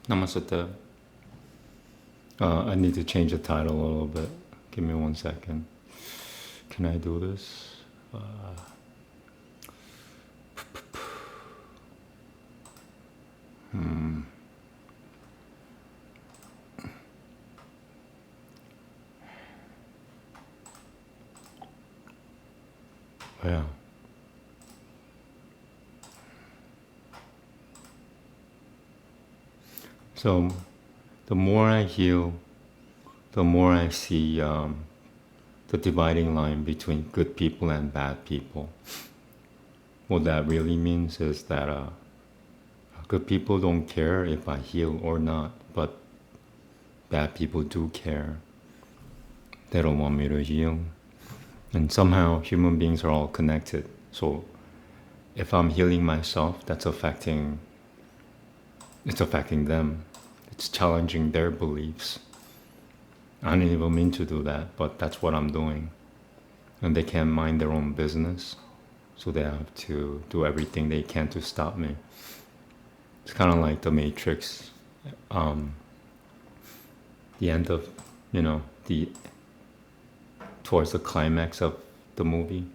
Namaste. I need to change the title a little bit. Give me 1 second. Can I do this? Yeah. So, the more I heal, the more I see the dividing line between good people and bad people. What that really means is that good people don't care if I heal or not, but bad people do care. They don't want me to heal. And somehow human beings are all connected. So if I'm healing myself, it's affecting them. It's challenging their beliefs. I didn't even mean to do that, but that's what I'm doing. And they can't mind their own business, so they have to do everything they can to stop me. It's kind of like the Matrix. The end of, towards the climax of the movie.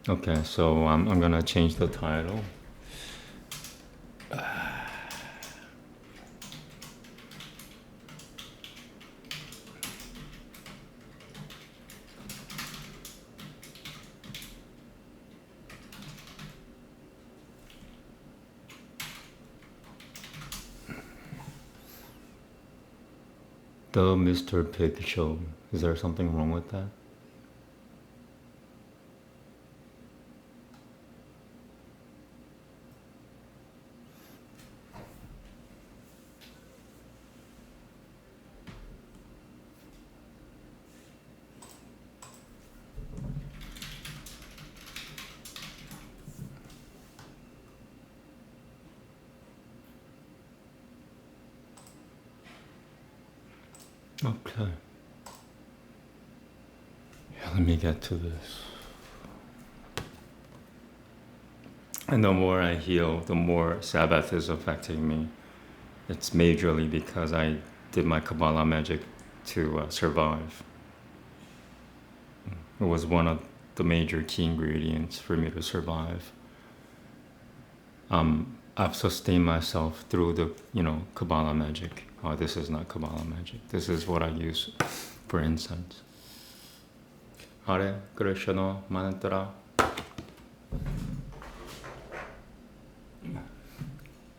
Okay, so I'm gonna change the title. The Mr. Pig Show. Is there something wrong with that? Okay. Yeah, let me get to this. And the more I heal, the more Sabbath is affecting me. It's majorly because I did my Kabbalah magic to survive. It was one of the major key ingredients for me to survive. I've sustained myself through the, Kabbalah magic. Oh, this is not Kabbalah magic. This is what I use for incense. Hare Krishna Mantra.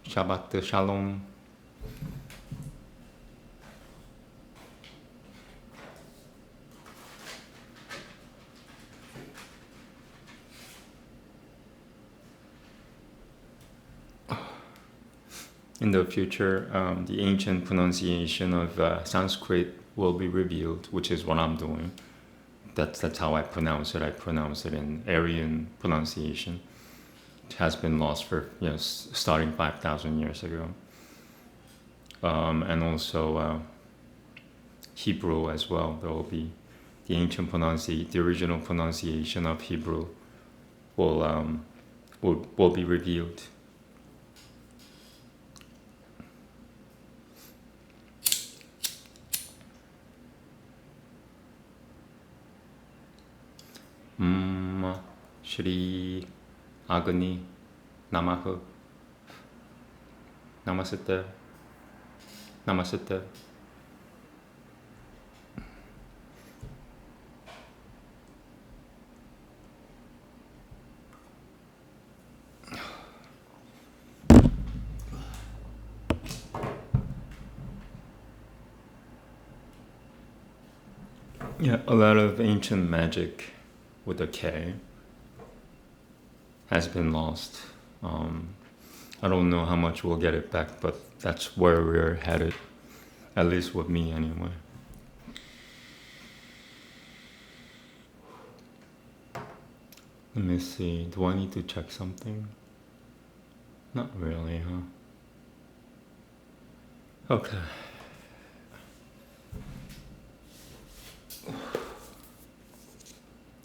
Shabbat Shalom. In the future, the ancient pronunciation of Sanskrit will be revealed, which is what I'm doing. That's how I pronounce it. I pronounce it in Aryan pronunciation. It has been lost for starting 5,000 years ago, and also Hebrew as well. There will be the ancient the original pronunciation of Hebrew will be revealed. Shri Agni Namaha. Namaste. Namaste. Yeah, a lot of ancient magic with a K has been lost. I don't know how much we'll get it back, but that's where we're headed, at least with me anyway. Let me see, do I need to check something? Not really, huh? Okay.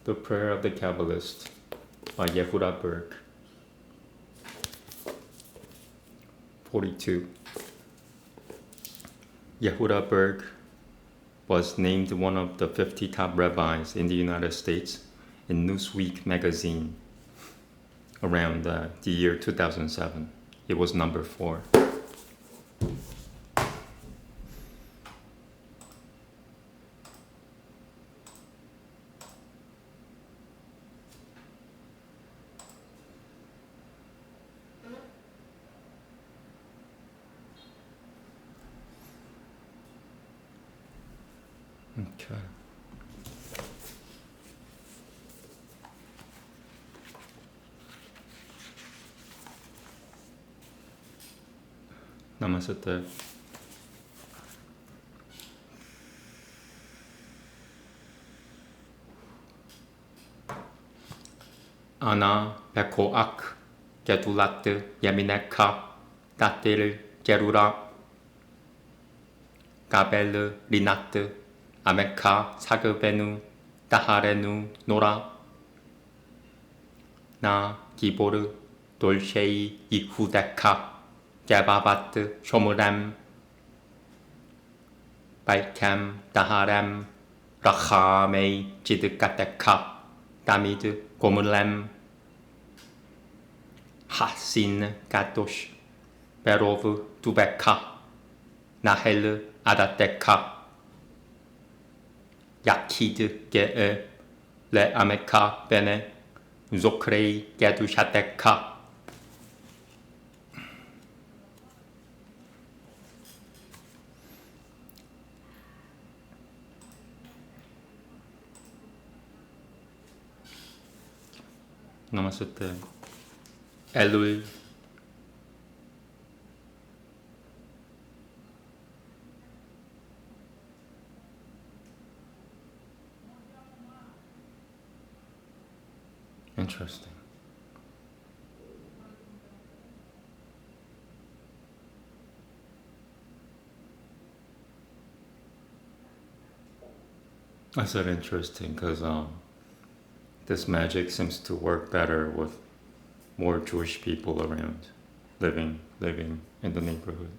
The Prayer of the Kabbalist by Yehuda Berg. 42. Yehuda Berg was named one of the 50 top rabbis in the United States in Newsweek magazine around the year 2007. It was number 4. Okay. Namaste. 아나 베코악 게둘라트 예미네카 따테르 게루라 가벨르 리나트 아메카 사그베누 다하레누 노라 나 기보르 돌셰이 이후데카 게바바트 쇼무렘 바이캠 다하렘 라카메이 지드카테카 다미드 고물렘 하신 가토시 베로브 두베카 나헬르 아다테카 야키드 게에 레 아메카 베네 조크레이 게두샤테카 Namaste. Elul. Interesting. I said interesting because this magic seems to work better with more Jewish people around, living in the neighborhood.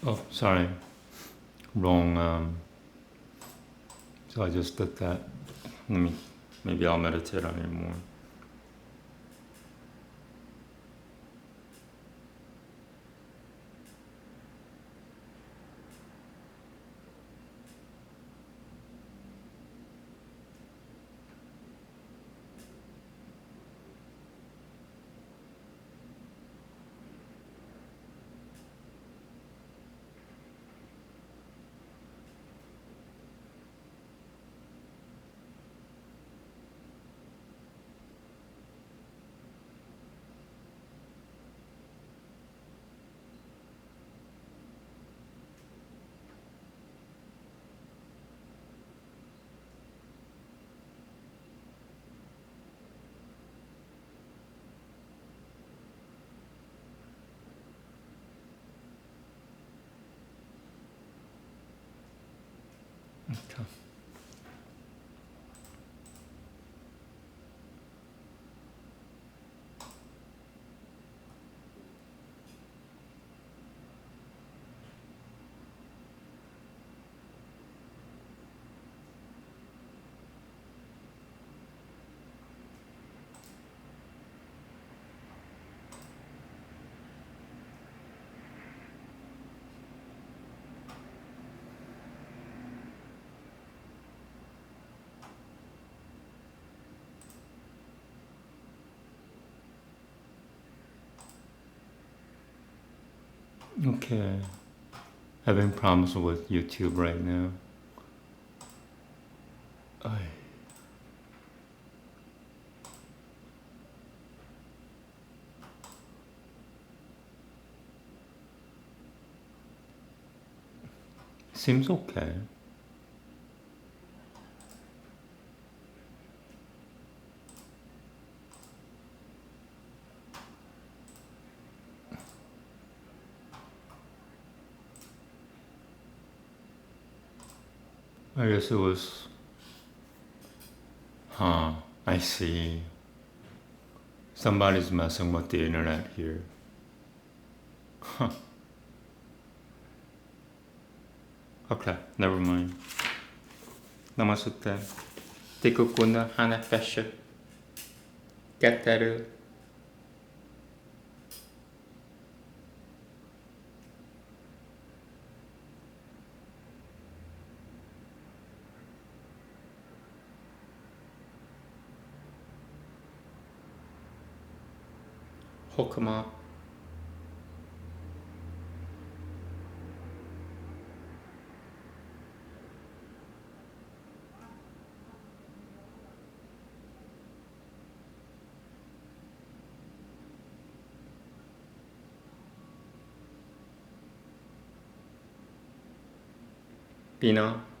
Oh, sorry. Wrong. So I just did that. Maybe I'll meditate on it more. Okay. Okay. Having problems with YouTube right now. Ay. Seems okay. I guess it was... Huh, I see. Somebody's messing with the internet here. Huh. Okay, never mind. Namaste. Tikukuna hanafesha. Getaru. Hokama. Pina.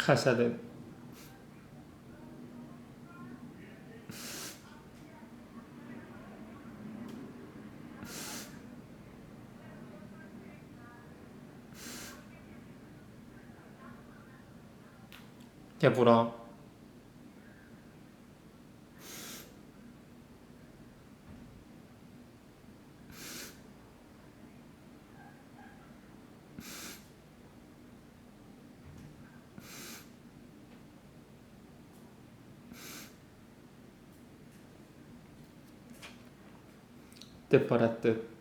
Chassadet. 깨불어. 뜻보다 뜻.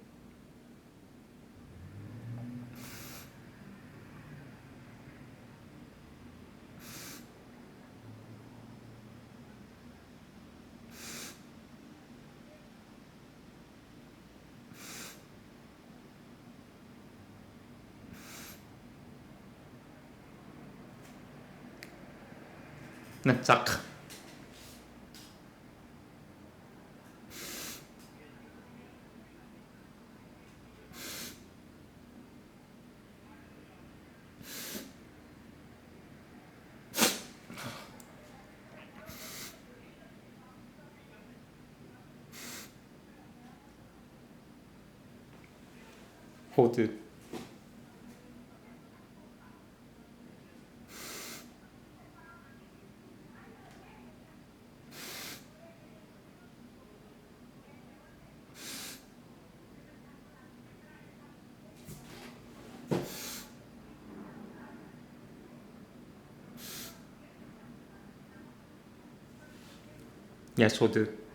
짝. 호드. 예소드.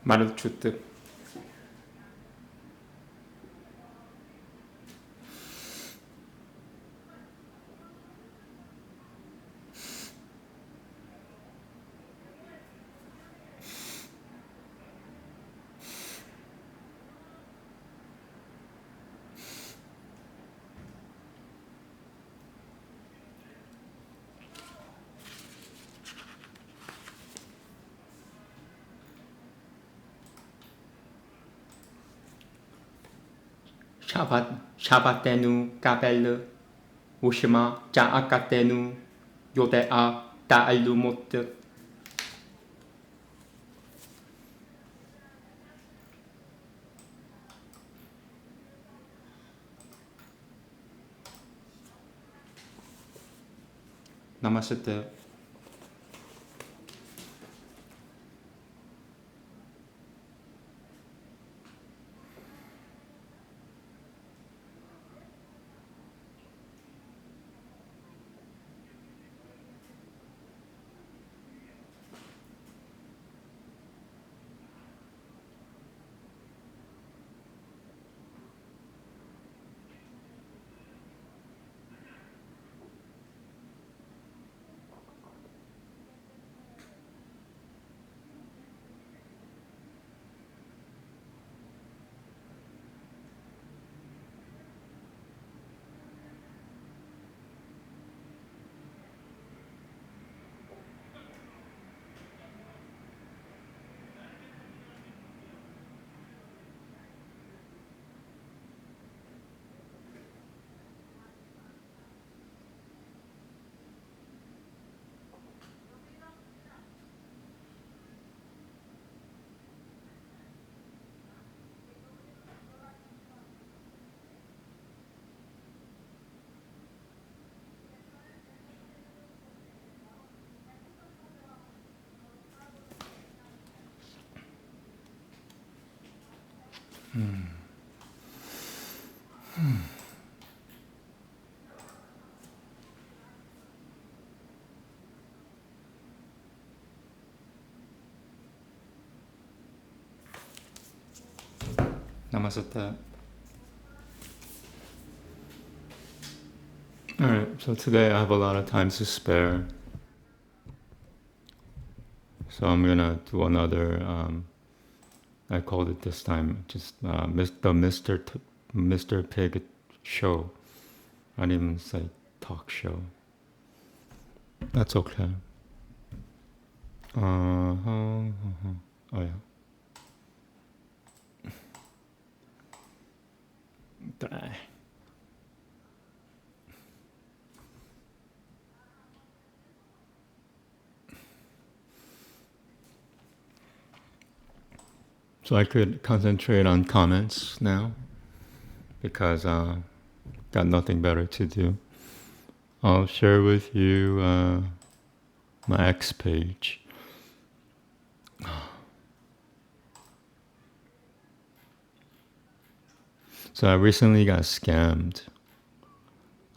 마르추트. 샤바테누 까벨르 우시마 자아카테누 요데아 다알루모트. 나마스테. Namaste. Alright, so today I have a lot of time to spare. So I'm gonna do another, I called it this time, just the Mr. Pig show. I didn't even say talk show. That's okay. Oh yeah. try. So I could concentrate on comments now because got nothing better to do. I'll share with you my X page. So I recently got scammed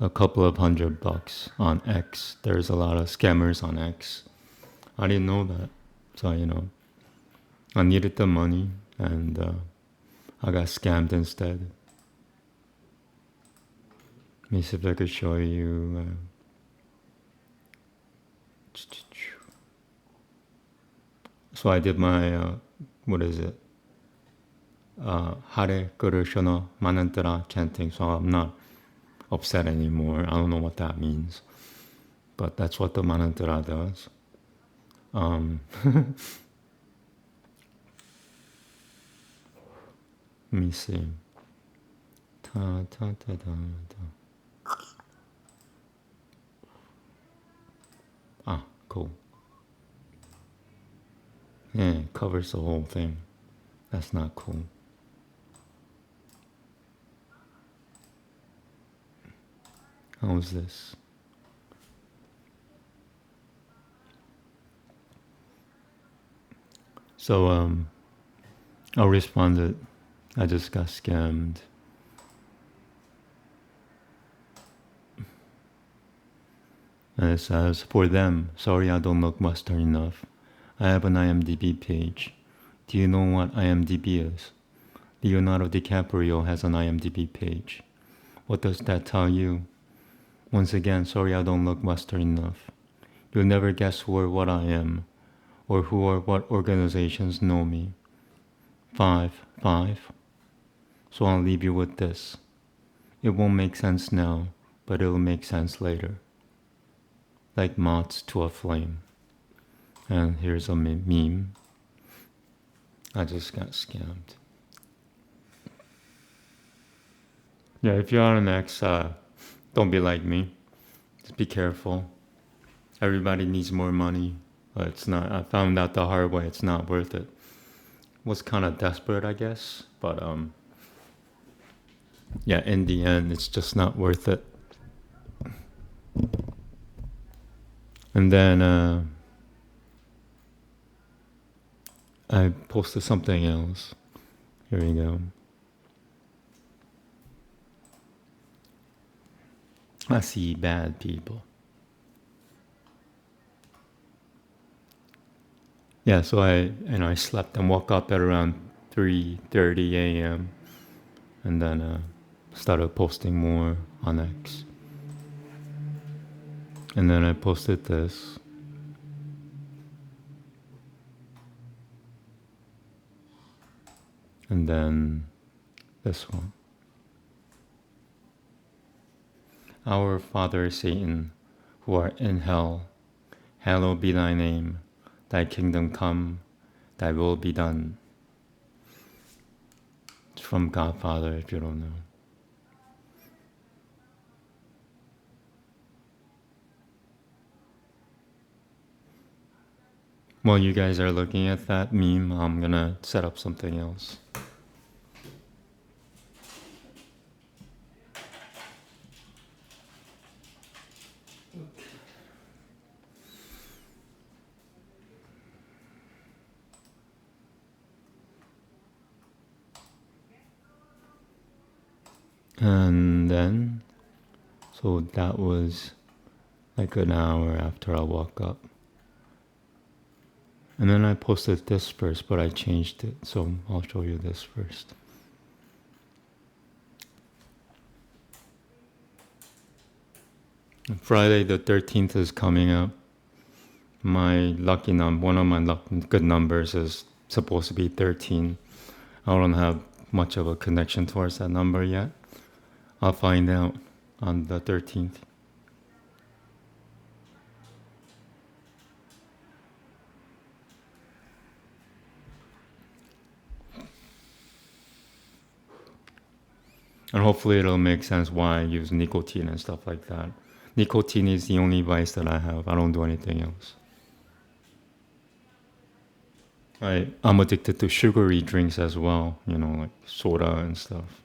a couple of $100 on X. There's a lot of scammers on X. I didn't know that. So, I needed the money and I got scammed instead. Let me see if I could show you. So I did my, what is it? Hare Kurushana Manantara chanting. So I'm not upset anymore. I don't know what that means. But that's what the Manantara does. Let me see. Ta, ta, ta, ta, ta. Ah, cool. Yeah, it covers the whole thing. That's not cool. How's this? So, I responded, I just got scammed. And it says, for them, sorry I don't look Western enough. I have an IMDb page. Do you know what IMDb is? Leonardo DiCaprio has an IMDb page. What does that tell you? Once again, sorry I don't look Western enough. You'll never guess who or what I am, or who or what organizations know me. 5. So I'll leave you with this. It won't make sense now, but it'll make sense later. Like moths to a flame. And here's a meme. I just got scammed. Yeah, if you're on an X, don't be like me. Just be careful. Everybody needs more money. But it's not. I found out the hard way. It's not worth it. Was kind of desperate, I guess. But yeah, in the end, it's just not worth it. And then I posted something else. Here we go. I see bad people. Yeah, so I slept and woke up at around 3:30 a.m. and then started posting more on X. And then I posted this. And then this one. Our Father Satan, who art in hell, hallowed be thy name. Thy kingdom come, thy will be done. It's from Godfather, if you don't know. While you guys are looking at that meme, I'm gonna set up something else. And then, so that was like an hour after I woke up. And then I posted this first, but I changed it, so I'll show you this first. Friday the 13th is coming up. My lucky number, one of my good numbers is supposed to be 13. I don't have much of a connection towards that number yet. I'll find out on the 13th. And hopefully it'll make sense why I use nicotine and stuff like that. Nicotine is the only vice that I have. I don't do anything else. I'm addicted to sugary drinks as well, like soda and stuff.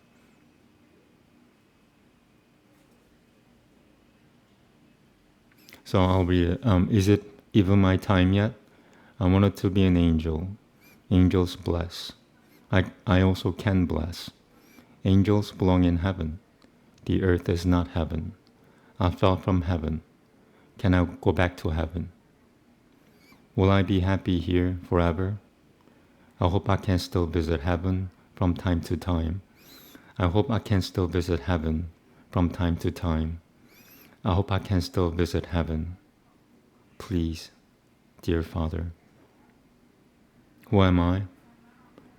So I'll read it. Is it even my time yet? I wanted to be an angel. Angels bless. I also can bless. Angels belong in heaven. The earth is not heaven. I fell from heaven. Can I go back to heaven? Will I be happy here forever? I hope I can still visit heaven from time to time. I hope I can still visit heaven from time to time. I hope I can still visit heaven. Please, dear Father. Who am I?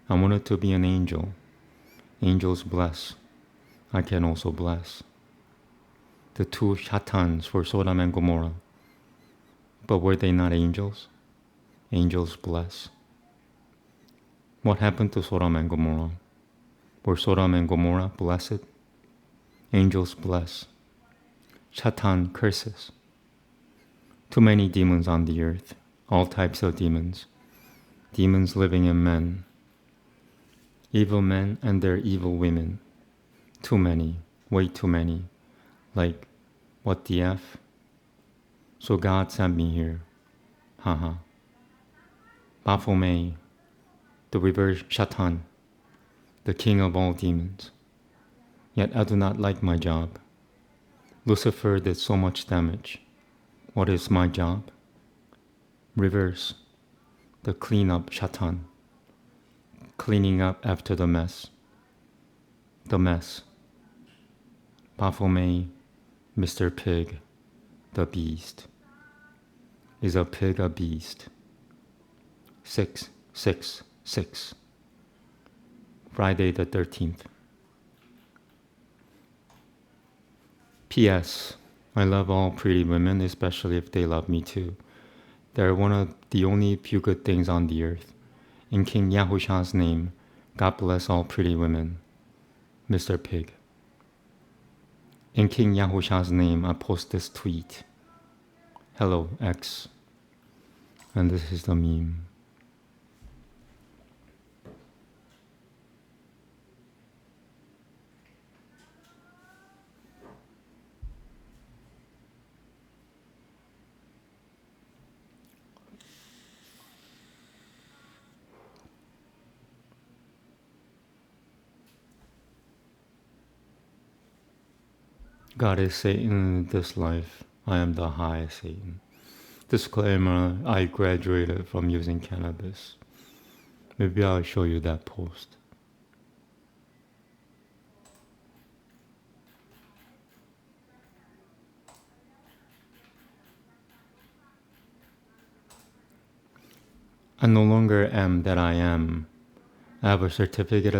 I wanted to be an angel. Angels bless. I can also bless. The two Shatans for Sodom and Gomorrah. But were they not angels? Angels bless. What happened to Sodom and Gomorrah? Were Sodom and Gomorrah blessed? Angels bless. Shatan curses. Too many demons on the earth, all types of demons. Demons living in men. Evil men and their evil women. Too many, way too many. Like, what the F? So God sent me here. Haha. Baphomet, the reverse Shatan, the king of all demons. Yet I do not like my job. Lucifer did so much damage. What is my job? Reverse, the cleanup Shatan, cleaning up after the mess. The mess. Baphomet, Mr. Pig, the beast. Is a pig a beast? 666. Friday the 13th. P.S. I love all pretty women, especially if they love me too. They're one of the only few good things on the earth. In King Yahusha's name, God bless all pretty women. Mr. Pig. In King Yahusha's name, I post this tweet. Hello, X. And this is the meme. God is Satan in this life. I am the high Satan. Disclaimer, I graduated from using cannabis. Maybe I'll show you that post. I no longer am that I am. I have a certificate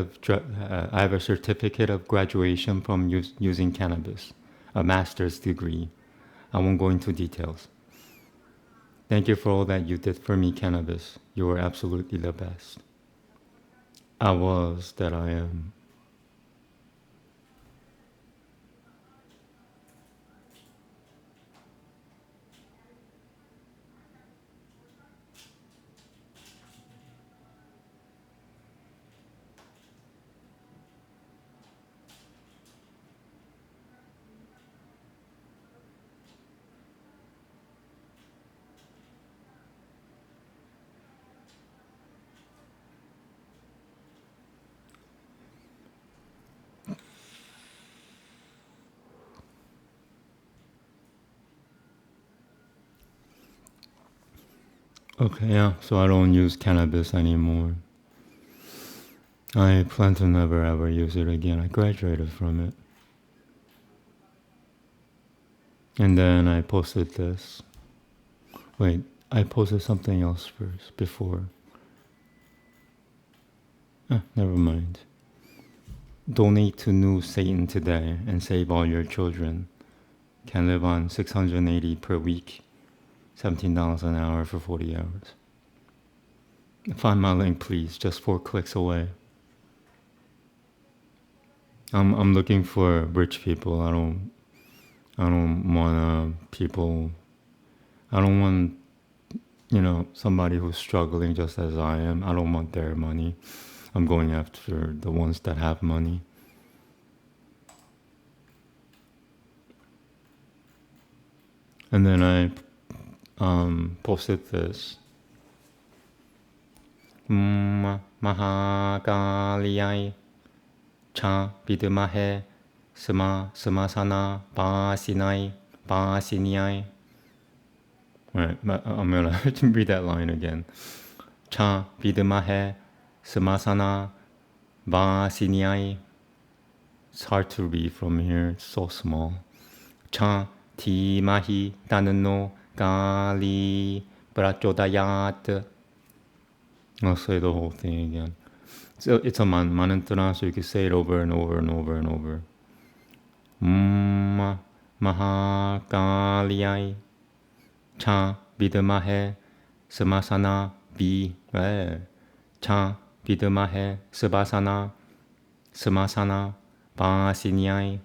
of graduation from using cannabis, a master's degree. I won't go into details. Thank you for all that you did for me, cannabis. You were absolutely the best. I was that I am. Okay, yeah, so I don't use cannabis anymore. I plan to never ever use it again. I graduated from it. And then I posted this. Wait, I posted something else first, before. Never mind. Donate to New Satan today and save all your children. Can live on $680 per week, $17 an hour for 40 hours. Find my link, please, just 4 clicks away. I'm looking for rich people. I don't want people. I don't want somebody who's struggling just as I am. I don't want their money. I'm going after the ones that have money. And then I posted this. Mahakaliyai cha vidmahe samasana pasinai. Alright, I'm gonna read that line again. Cha vidmahe samasana pasinai. It's hard to read from here, it's so small. Cha timahi tanno gali prachodayat. I'll say the whole thing again. So it's a mantra, so you can say it over and over and over and over. Mahakaliyai cha vidmahe samasana cha vidmahe samasana pasinyai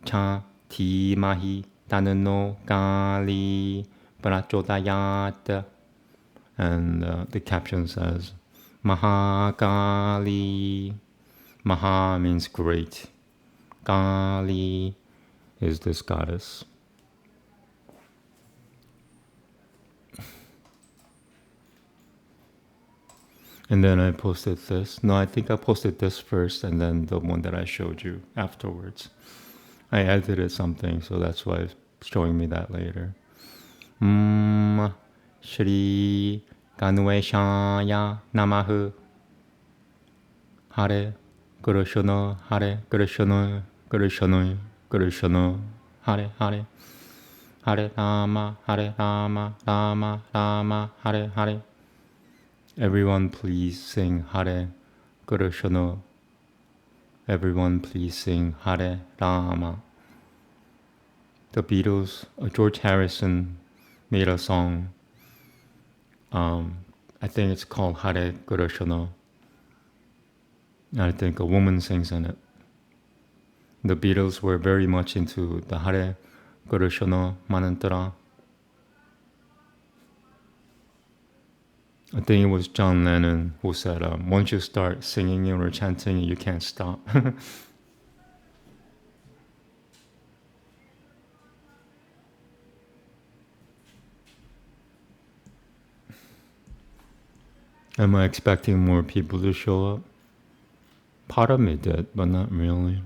cha timahi tanno kali prachodayat. And the caption says, Mahakali. Maha means great. Kali is this goddess. And then I posted this. No, I think I posted this first and then the one that I showed you afterwards. I edited something, so that's why it's showing me that later. Shri Ganueshaya Namahu. Hare Krishna, Hare Krishna, Krishna Krishna, Hare Hare, Hare Rama, Rama Rama, Hare Hare. Everyone please sing Hare Krishna. Everyone please sing Hare Rama. The Beatles, George Harrison made a song. I think it's called Hare Krishna. I think a woman sings in it. The Beatles were very much into the Hare Krishna mantra. I think it was John Lennon who said, once you start singing it or chanting it, you can't stop. Am I expecting more people to show up? Part of me did, but not really.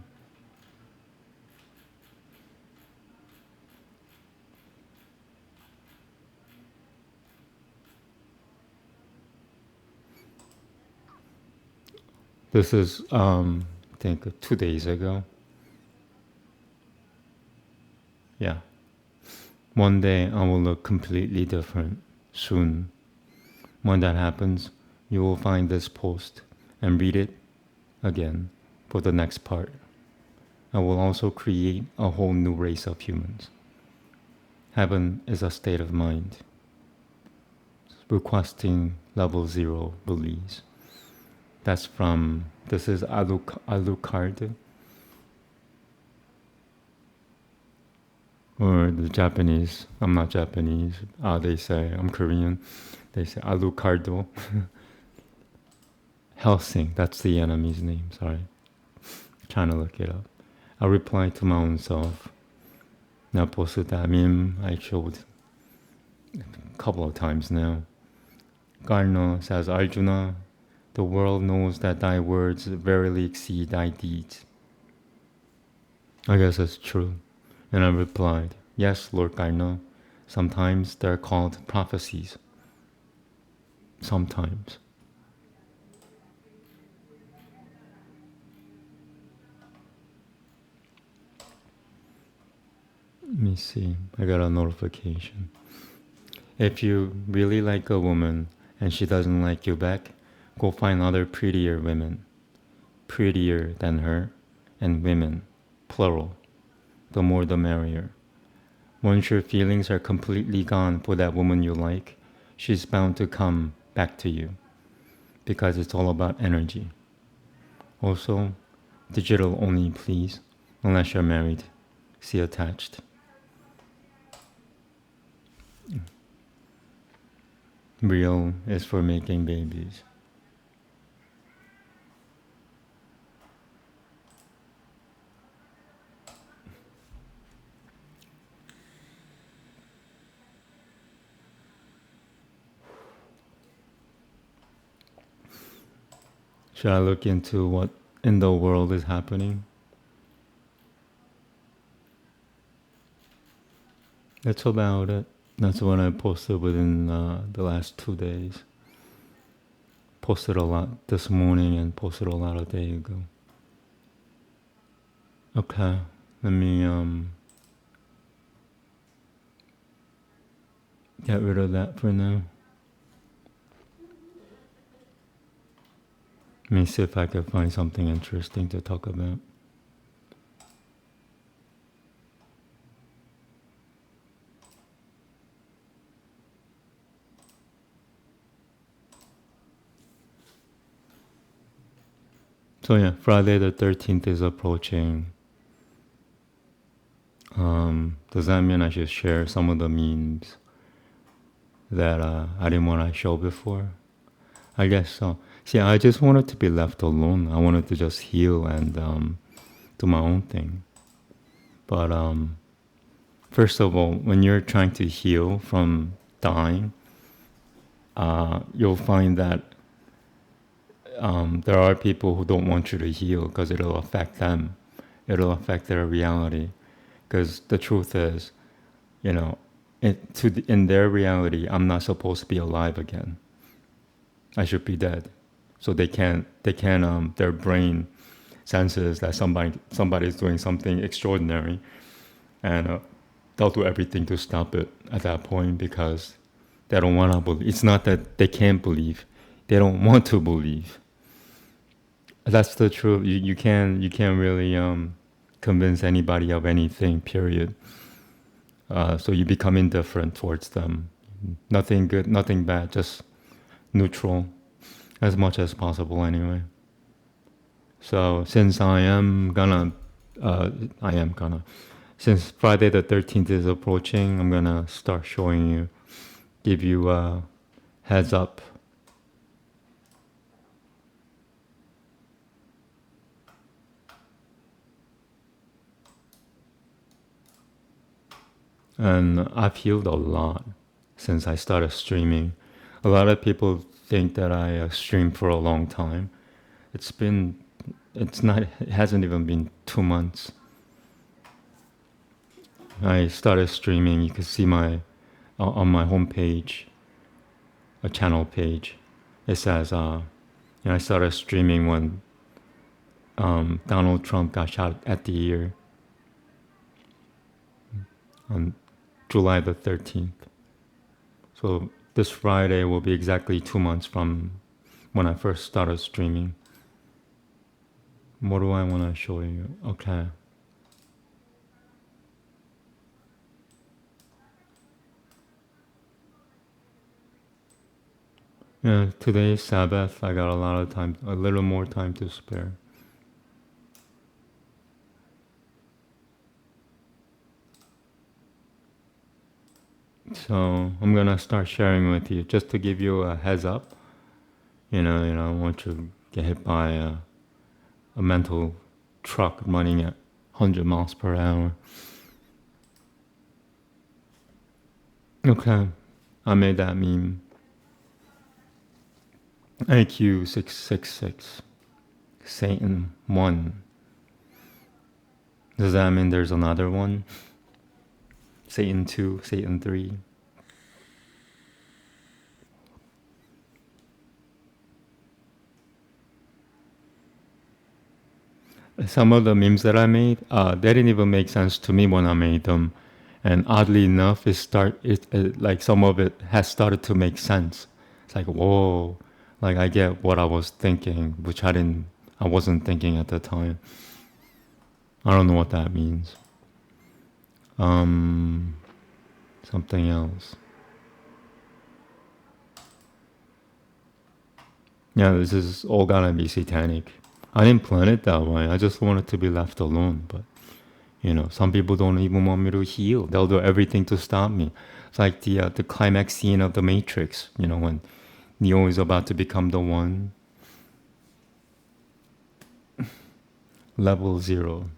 This is, I think, 2 days ago. Yeah. One day I will look completely different, soon. When that happens, you will find this post and read it again for the next part. I will also create a whole new race of humans. Heaven is a state of mind. Requesting level 0 release. This is Alucard. Or the Japanese, I'm not Japanese, they say, I'm Korean, they say Alucardo. Helsing, that's the enemy's name, sorry. Trying to look it up. I replied to my own self. Now posted that meme I showed a couple of times now. Karna says, Arjuna, the world knows that thy words verily exceed thy deeds. I guess that's true. And I replied, yes, Lord Karna, sometimes they're called prophecies. Sometimes. Let me see, I got a notification. If you really like a woman and she doesn't like you back, go find other prettier women. Prettier than her, and women, plural. The more the merrier. Once your feelings are completely gone for that woman you like, she's bound to come back to you. Because it's all about energy. Also, Digital only, please. Unless you're married. See attached. Real is for making babies. Should I look into what in the world is happening? That's about it. That's what I posted within the last 2 days. Posted a lot this morning and posted a lot a day ago. Okay, let me get rid of that for now. Let me see if I can find something interesting to talk about. So yeah, Friday the 13th is approaching. Does that mean I should share some of the memes that I didn't want to show before? I guess so. See, I just wanted to be left alone. I wanted to just heal and do my own thing. But first of all, when you're trying to heal from dying, you'll find that there are people who don't want you to heal because it'll affect them. It'll affect their reality. Because the truth is, you know, in their reality, I'm not supposed to be alive again. I should be dead. So they can't. Their brain senses that somebody's doing something extraordinary, and they'll do everything to stop it at that point because they don't want to believe. It's not that they can't believe; they don't want to believe. That's the truth. You can't really convince anybody of anything. Period. So you become indifferent towards them. Nothing good, nothing bad, just neutral, as much as possible anyway. So since since Friday the 13th is approaching, I'm gonna start showing you, give you a heads up. And I've healed a lot since I started streaming. A lot of people think that I streamed for a long time. It hasn't even been 2 months. I started streaming. You can see on my homepage, a channel page. It says, I started streaming when Donald Trump got shot at the ear on July the 13th. So this Friday will be exactly 2 months from when I first started streaming. What do I want to show you? Okay. Yeah, today is Sabbath. I got a lot of time, a little more time to spare. So I'm gonna start sharing with you just to give you a heads up. I don't want you to get hit by a mental truck running at 100 miles per hour. Okay, I made that meme. IQ 666, Satan 1. Does that mean there's another one? Satan 2, Satan 3. Some of the memes that I made, they didn't even make sense to me when I made them. And oddly enough, like some of it has started to make sense. It's like, whoa, like I get what I was thinking, which I wasn't thinking at the time. I don't know what that means. Something else. Yeah, this is all gonna be satanic. I didn't plan it that way. I just wanted to be left alone. But, some people don't even want me to heal. They'll do everything to stop me. It's like the climax scene of The Matrix, when Neo is about to become the one. Level 0.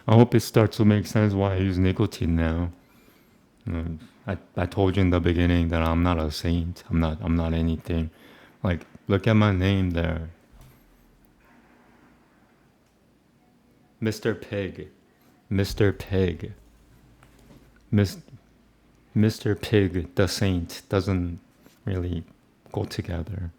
I hope it starts to make sense why I use nicotine now. I told you in the beginning that I'm not a saint. I'm not anything. Like, look at my name there. Mr. Pig. Mr. Pig. Mr. Pig, the saint, doesn't really go together.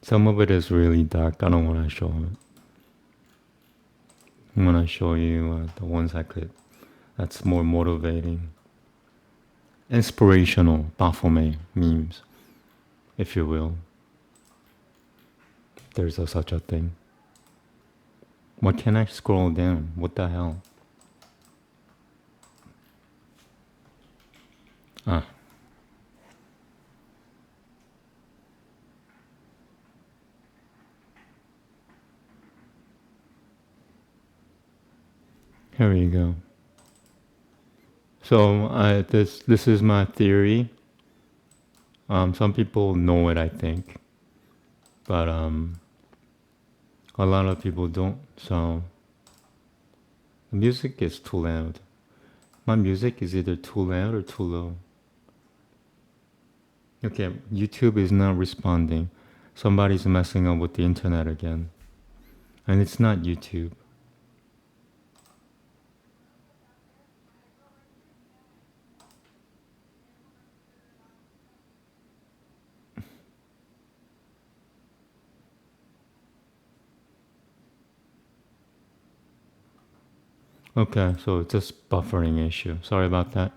Some of it is really dark. I don't want to show it. I'm going to show you the ones that's more motivating. Inspirational Baphomet memes, if you will. There's such a thing. What can I scroll down? What the hell? Here you go. So this is my theory. Some people know it, I think, but a lot of people don't. So the music is too loud. My music is either too loud or too low. Okay, YouTube is not responding. Somebody's messing up with the internet again, and it's not YouTube. Okay, so it's just buffering issue. Sorry about that.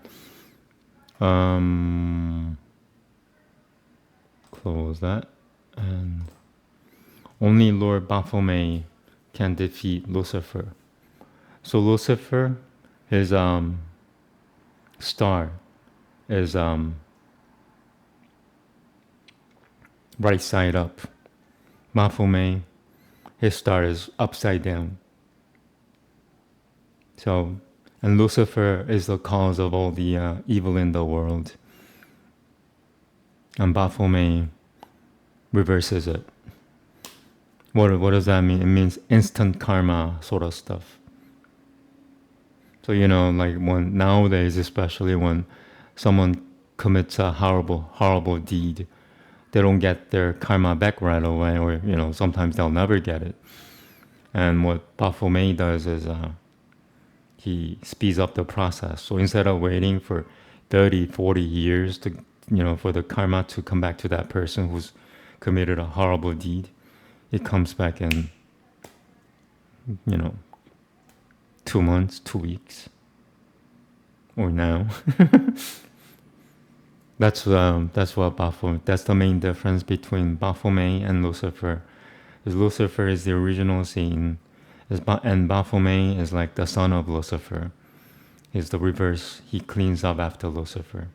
Close that. And only Lord Baphomet can defeat Lucifer. So Lucifer, his star is right side up. Baphomet, his star is upside down. So, and Lucifer is the cause of all the evil in the world. And Baphomet reverses it. What does that mean? It means instant karma sort of stuff. So, like when nowadays, especially when someone commits a horrible deed, they don't get their karma back right away, or, sometimes they'll never get it. And what Baphomet does is he speeds up the process. So instead of waiting for 30, 40 years to, for the karma to come back to that person who's committed a horrible deed, it comes back in, 2 months, 2 weeks, or now. That's what Baphomet. That's the main difference between Baphomet and Lucifer. Because Lucifer is the original Satan, and Baphomet is like the son of Lucifer. He's the reverse. He cleans up after Lucifer.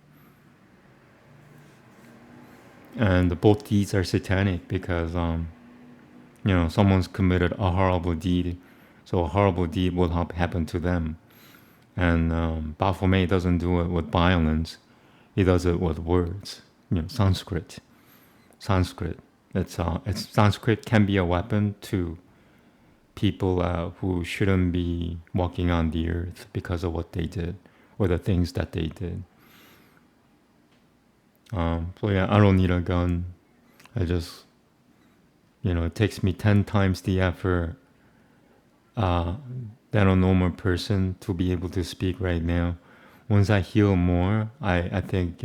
And both deeds are satanic because someone's committed a horrible deed, so a horrible deed will happen to them. And Baphomet doesn't do it with violence; he does it with words. Sanskrit. It's Sanskrit can be a weapon to people who shouldn't be walking on the earth because of what they did or the things that they did. So yeah, I don't need a gun. I just, it takes me 10 times the effort than a normal person to be able to speak right now. Once I heal more, I think,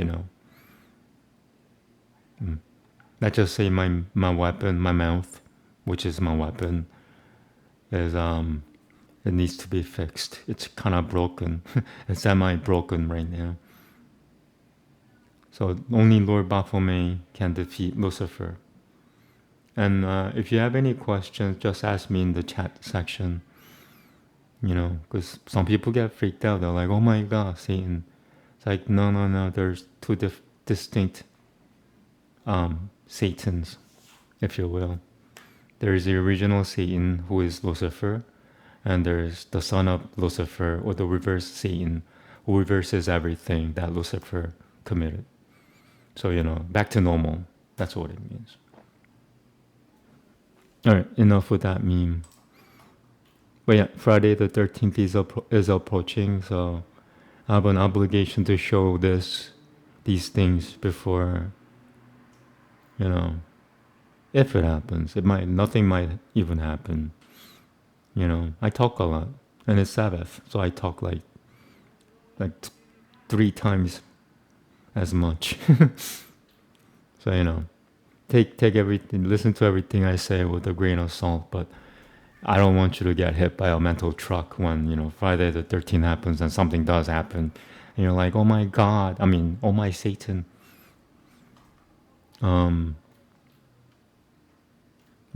let's just say my weapon, my mouth, which is my weapon, is it needs to be fixed. It's kind of broken. It's semi-broken right now. So only Lord Baphomet can defeat Lucifer. And if you have any questions, just ask me in the chat section. Because some people get freaked out. They're like, "Oh my God, Satan!" It's like, no. There's two distinct Satans, if you will. There's the original Satan, who is Lucifer, and there's the son of Lucifer, or the reverse Satan, who reverses everything that Lucifer committed. So, back to normal. That's what it means. All right, enough with that meme. But yeah, Friday the 13th is approaching, so I have an obligation to show these things before, if it happens. Nothing might even happen. I talk a lot, and it's Sabbath, so I talk like 3 times as much. So, take everything, listen to everything I say with a grain of salt, but I don't want you to get hit by a mental truck when, Friday the 13th happens and something does happen. And you're like, oh my God, oh my Satan. What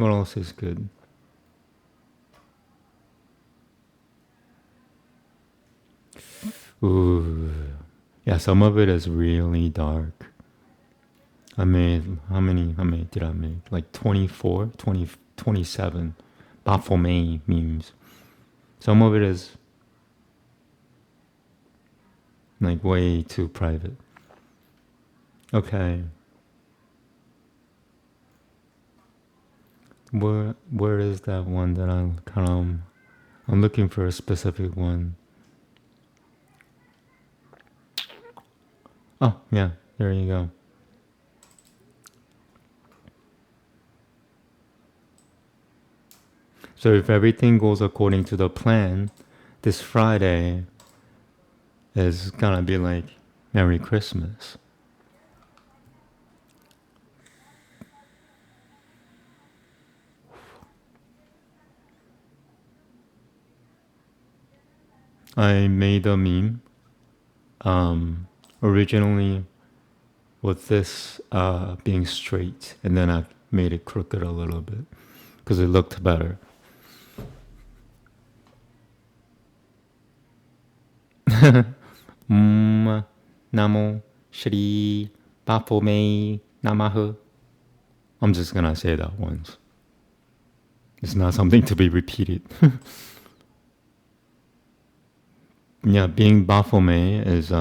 else is good? Ooh. Yeah, some of it is really dark. I made, how many did I make? Like 24, 20, 27 Baphomet memes. Some of it is like way too private. Okay. Where is that one that I'm looking for a specific one. Oh, yeah, there you go. So if everything goes according to the plan, this Friday is gonna be like Merry Christmas. I made a meme originally with this being straight, and then I made it crooked a little bit because it looked better. Namo Shri Baphomet Namaha. I'm just gonna say that once. It's not something to be repeated. Yeah, being Baphomet is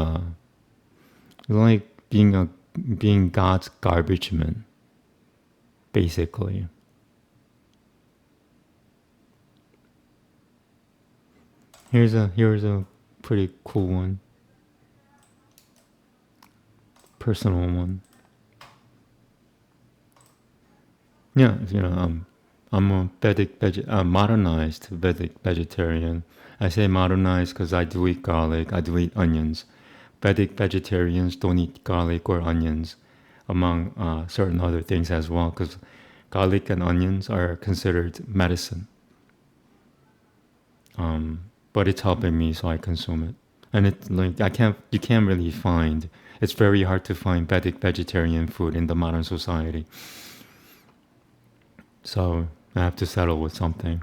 like being God's garbage man, basically. Here's a pretty cool one. Personal one. Yeah, I'm a modernized Vedic vegetarian. I say modernized because I do eat garlic, I do eat onions. Vedic vegetarians don't eat garlic or onions, among certain other things as well, because garlic and onions are considered medicine. But it's helping me, so I consume it. And it's like you can't really find. It's very hard to find Vedic vegetarian food in the modern society. So I have to settle with something,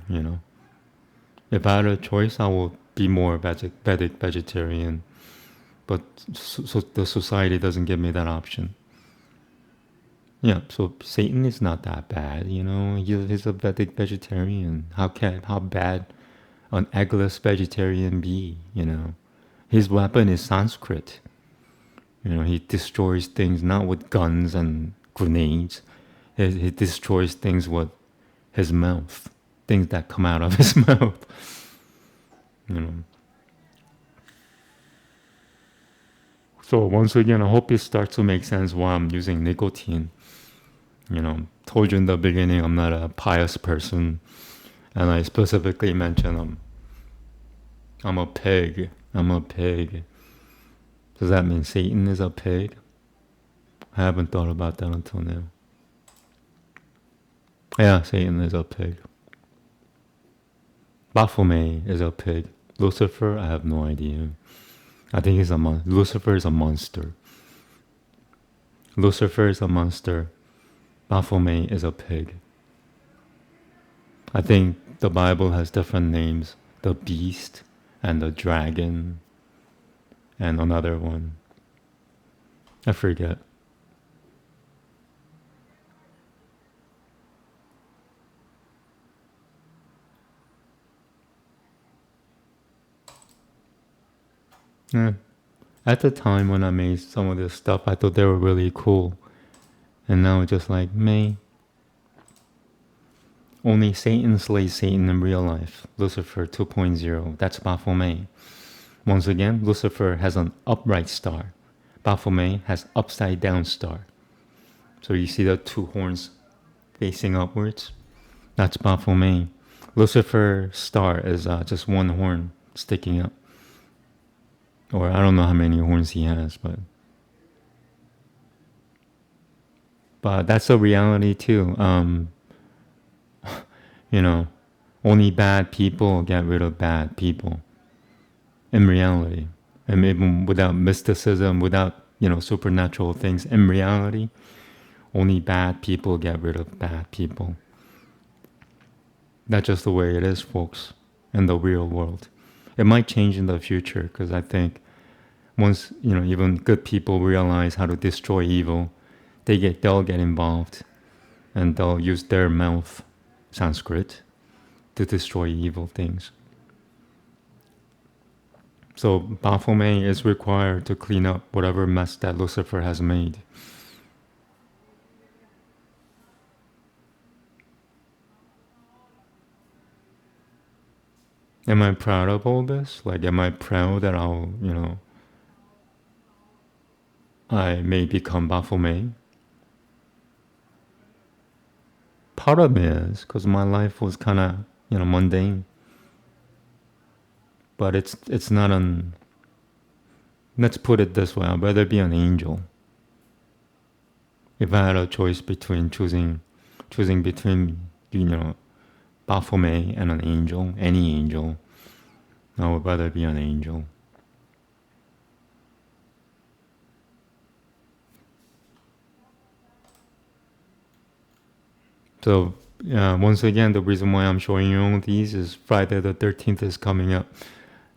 If I had a choice, I would be more Vedic vegetarian. But so the society doesn't give me that option. Yeah, so Satan is not that bad, He's a Vedic vegetarian. How bad an eggless vegetarian be, His weapon is Sanskrit. He destroys things not with guns and grenades. He destroys things with his mouth, things that come out of his mouth. So once again, I hope it starts to make sense why I'm using nicotine. Told you in the beginning I'm not a pious person, and I specifically mentioned I'm a pig. I'm a pig. Does that mean Satan is a pig? I haven't thought about that until now. Yeah, Satan is a pig. Baphomet is a pig. Lucifer, I have no idea. I think Lucifer is a monster. Lucifer is a monster. Baphomet is a pig. I think the Bible has different names. The beast and the dragon and another one. I forget. Yeah. At the time when I made some of this stuff, I thought they were really cool. And now it's just like, meh. Only Satan slays Satan in real life. Lucifer 2.0. That's Baphomet. Once again, Lucifer has an upright star. Baphomet has upside down star. So you see the two horns facing upwards? That's Baphomet. Lucifer's star is just one horn sticking up. Or I don't know how many horns he has, but that's a reality too. Only bad people get rid of bad people. In reality, and even without mysticism, without supernatural things, in reality, only bad people get rid of bad people. That's just the way it is, folks, in the real world. It might change in the future because I think once even good people realize how to destroy evil, they'll get involved, and they'll use their mouth, Sanskrit, to destroy evil things. So Baphomet is required to clean up whatever mess that Lucifer has made. Am I proud of all this? Like, am I proud that I may become Baphomet? Part of me is, because my life was kind of, mundane. But it's not let's put it this way, I'd rather be an angel. If I had a choice between choosing between, Baphomet and an angel, any angel, I would rather be an angel. So, once again, the reason why I'm showing you all these is Friday the 13th is coming up.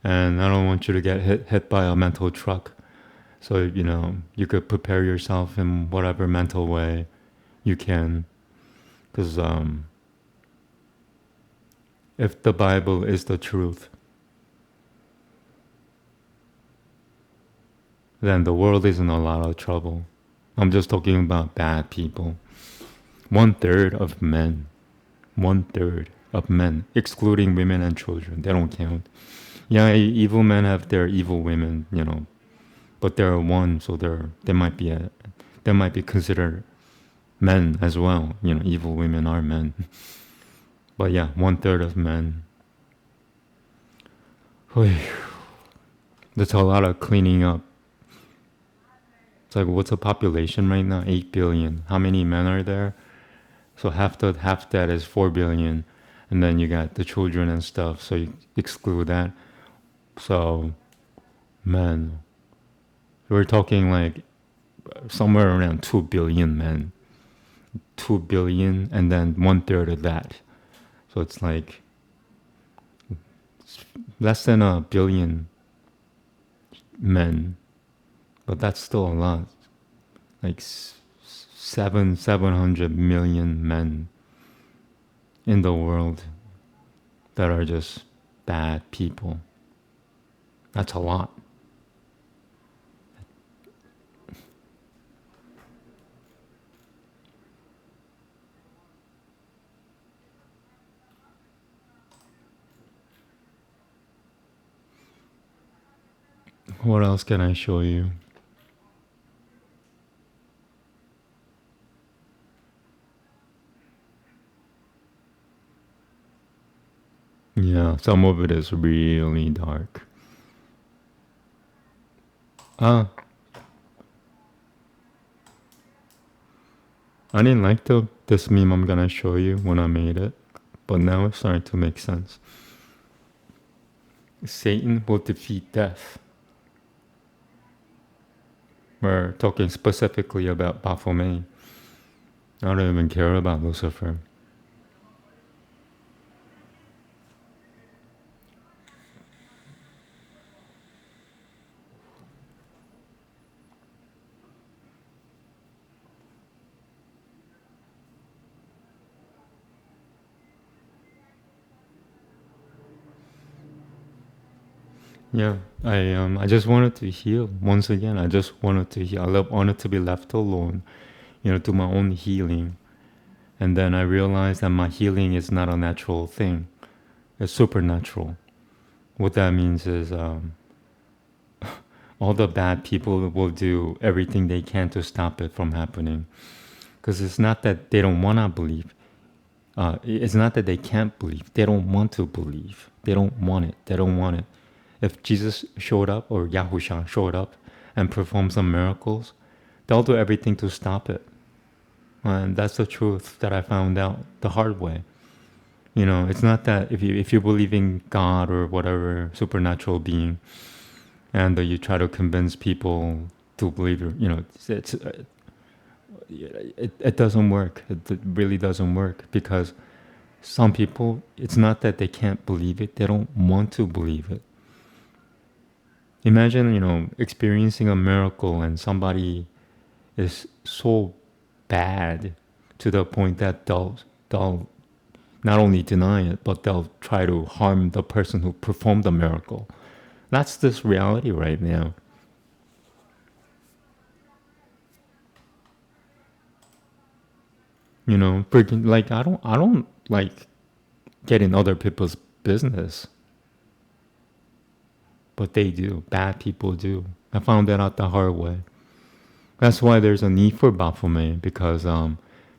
And I don't want you to get hit by a mental truck. So, you could prepare yourself in whatever mental way you can. Because if the Bible is the truth, then the world is in a lot of trouble. I'm just talking about bad people. 1/3 of men. 1/3 of men, excluding women and children. They don't count. Yeah, evil men have their evil women, but they're one, so they might be considered men as well. Evil women are men. But yeah, 1/3 of men. That's a lot of cleaning up. It's like, what's the population right now? 8 billion. How many men are there? So half that is 4 billion. And then you got the children and stuff, so you exclude that. So, men, we're talking like somewhere around 2 billion men. 2 billion, and then 1/3 of that. So it's like less than a billion men, but that's still a lot. Like 700 million men in the world that are just bad people. That's a lot. What else can I show you? Yeah, some of it is really dark. I didn't like this meme I'm gonna show you when I made it, but now it's starting to make sense. Satan will defeat death. We're talking specifically about Baphomet. I don't even care about Lucifer. Yeah, I just wanted to heal. Once again, I just wanted to heal. Wanted to be left alone, do my own healing. And then I realized that my healing is not a natural thing. It's supernatural. What that means is all the bad people will do everything they can to stop it from happening. Because it's not that they don't want to believe. It's not that they can't believe. They don't want to believe. They don't want it. They don't want it. If Jesus showed up or Yahusha showed up and performed some miracles, they'll do everything to stop it. And that's the truth that I found out the hard way. It's not that if you believe in God or whatever supernatural being, and you try to convince people to believe, it doesn't work. It really doesn't work, because some people, it's not that they can't believe it, they don't want to believe it. Imagine, experiencing a miracle and somebody is so bad to the point that they'll not only deny it, but they'll try to harm the person who performed the miracle. That's this reality right now. Freaking, like, I don't like getting other people's business, but they do. Bad people do. I found that out the hard way. That's why there's a need for Baphomet, because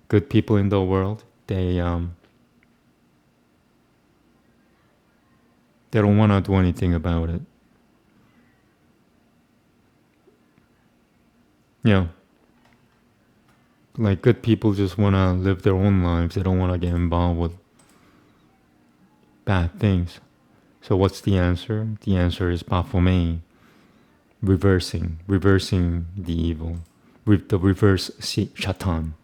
good people in the world, they don't want to do anything about it. Like, good people just want to live their own lives. They don't want to get involved with bad things. So what's the answer? The answer is Baphomet. Reversing the evil. The reverse Shatan.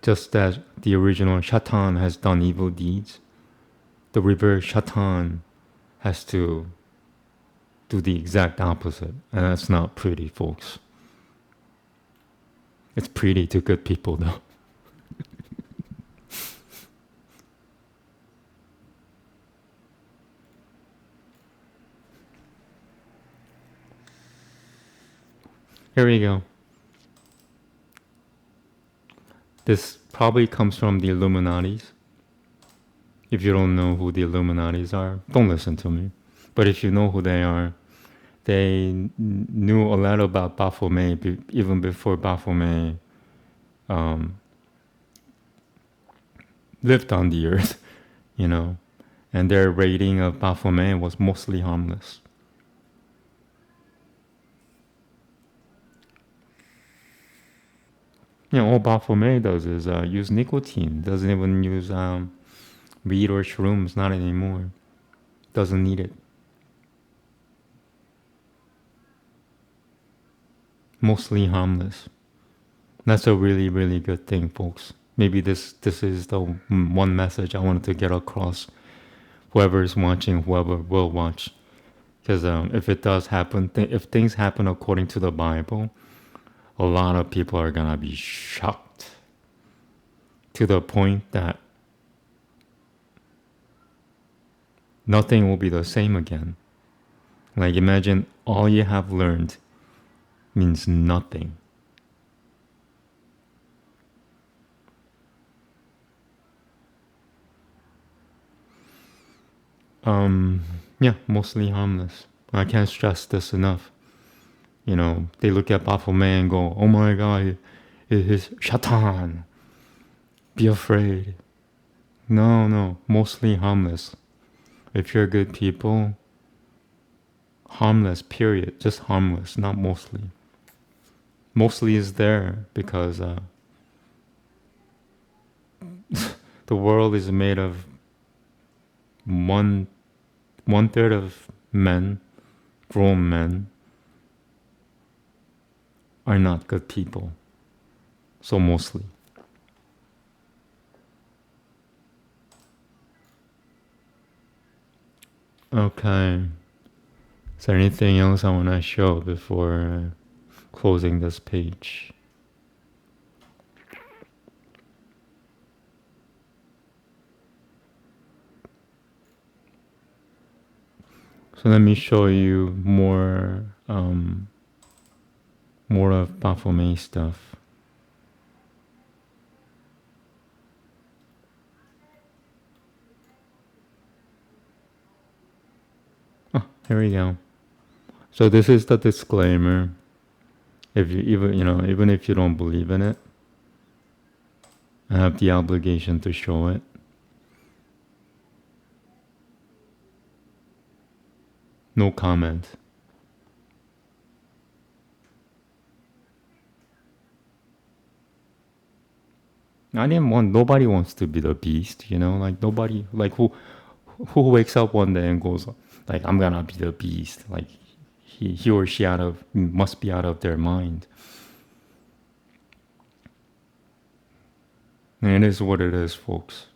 Just as the original Shatan has done evil deeds, the reverse Shatan has to do the exact opposite. And that's not pretty, folks. It's pretty to good people, though. Here we go. This probably comes from the Illuminatis. If you don't know who the Illuminatis are, don't listen to me. But if you know who they are, they knew a lot about Baphomet even before Baphomet lived on the earth, and their rating of Baphomet was mostly harmless. All Baphomet does is use nicotine. Doesn't even use weed or shrooms, not anymore. Doesn't need it. Mostly harmless. That's a really, really good thing, folks. Maybe this is the one message I wanted to get across. Whoever is watching, whoever will watch. Because if it does happen, if things happen according to the Bible, a lot of people are going to be shocked to the point that nothing will be the same again. Like, imagine all you have learned means nothing. Mostly harmless. I can't stress this enough. They look at Baphomet and go, oh my God, it is Shatan. Be afraid. No, mostly harmless. If you're good people, harmless, period. Just harmless, not mostly. Mostly is there because the world is made of one third of men, grown men are not good people. So mostly. Okay. Is there anything else I want to show before closing this page? So let me show you more of Baphomet stuff. Oh, here we go. So this is the disclaimer. If you even if you don't believe in it, I have the obligation to show it. No comment. Nobody wants to be the beast, like nobody, like who wakes up one day and goes like, I'm gonna be the beast. Like he or she must be out of their mind. And it is what it is, folks.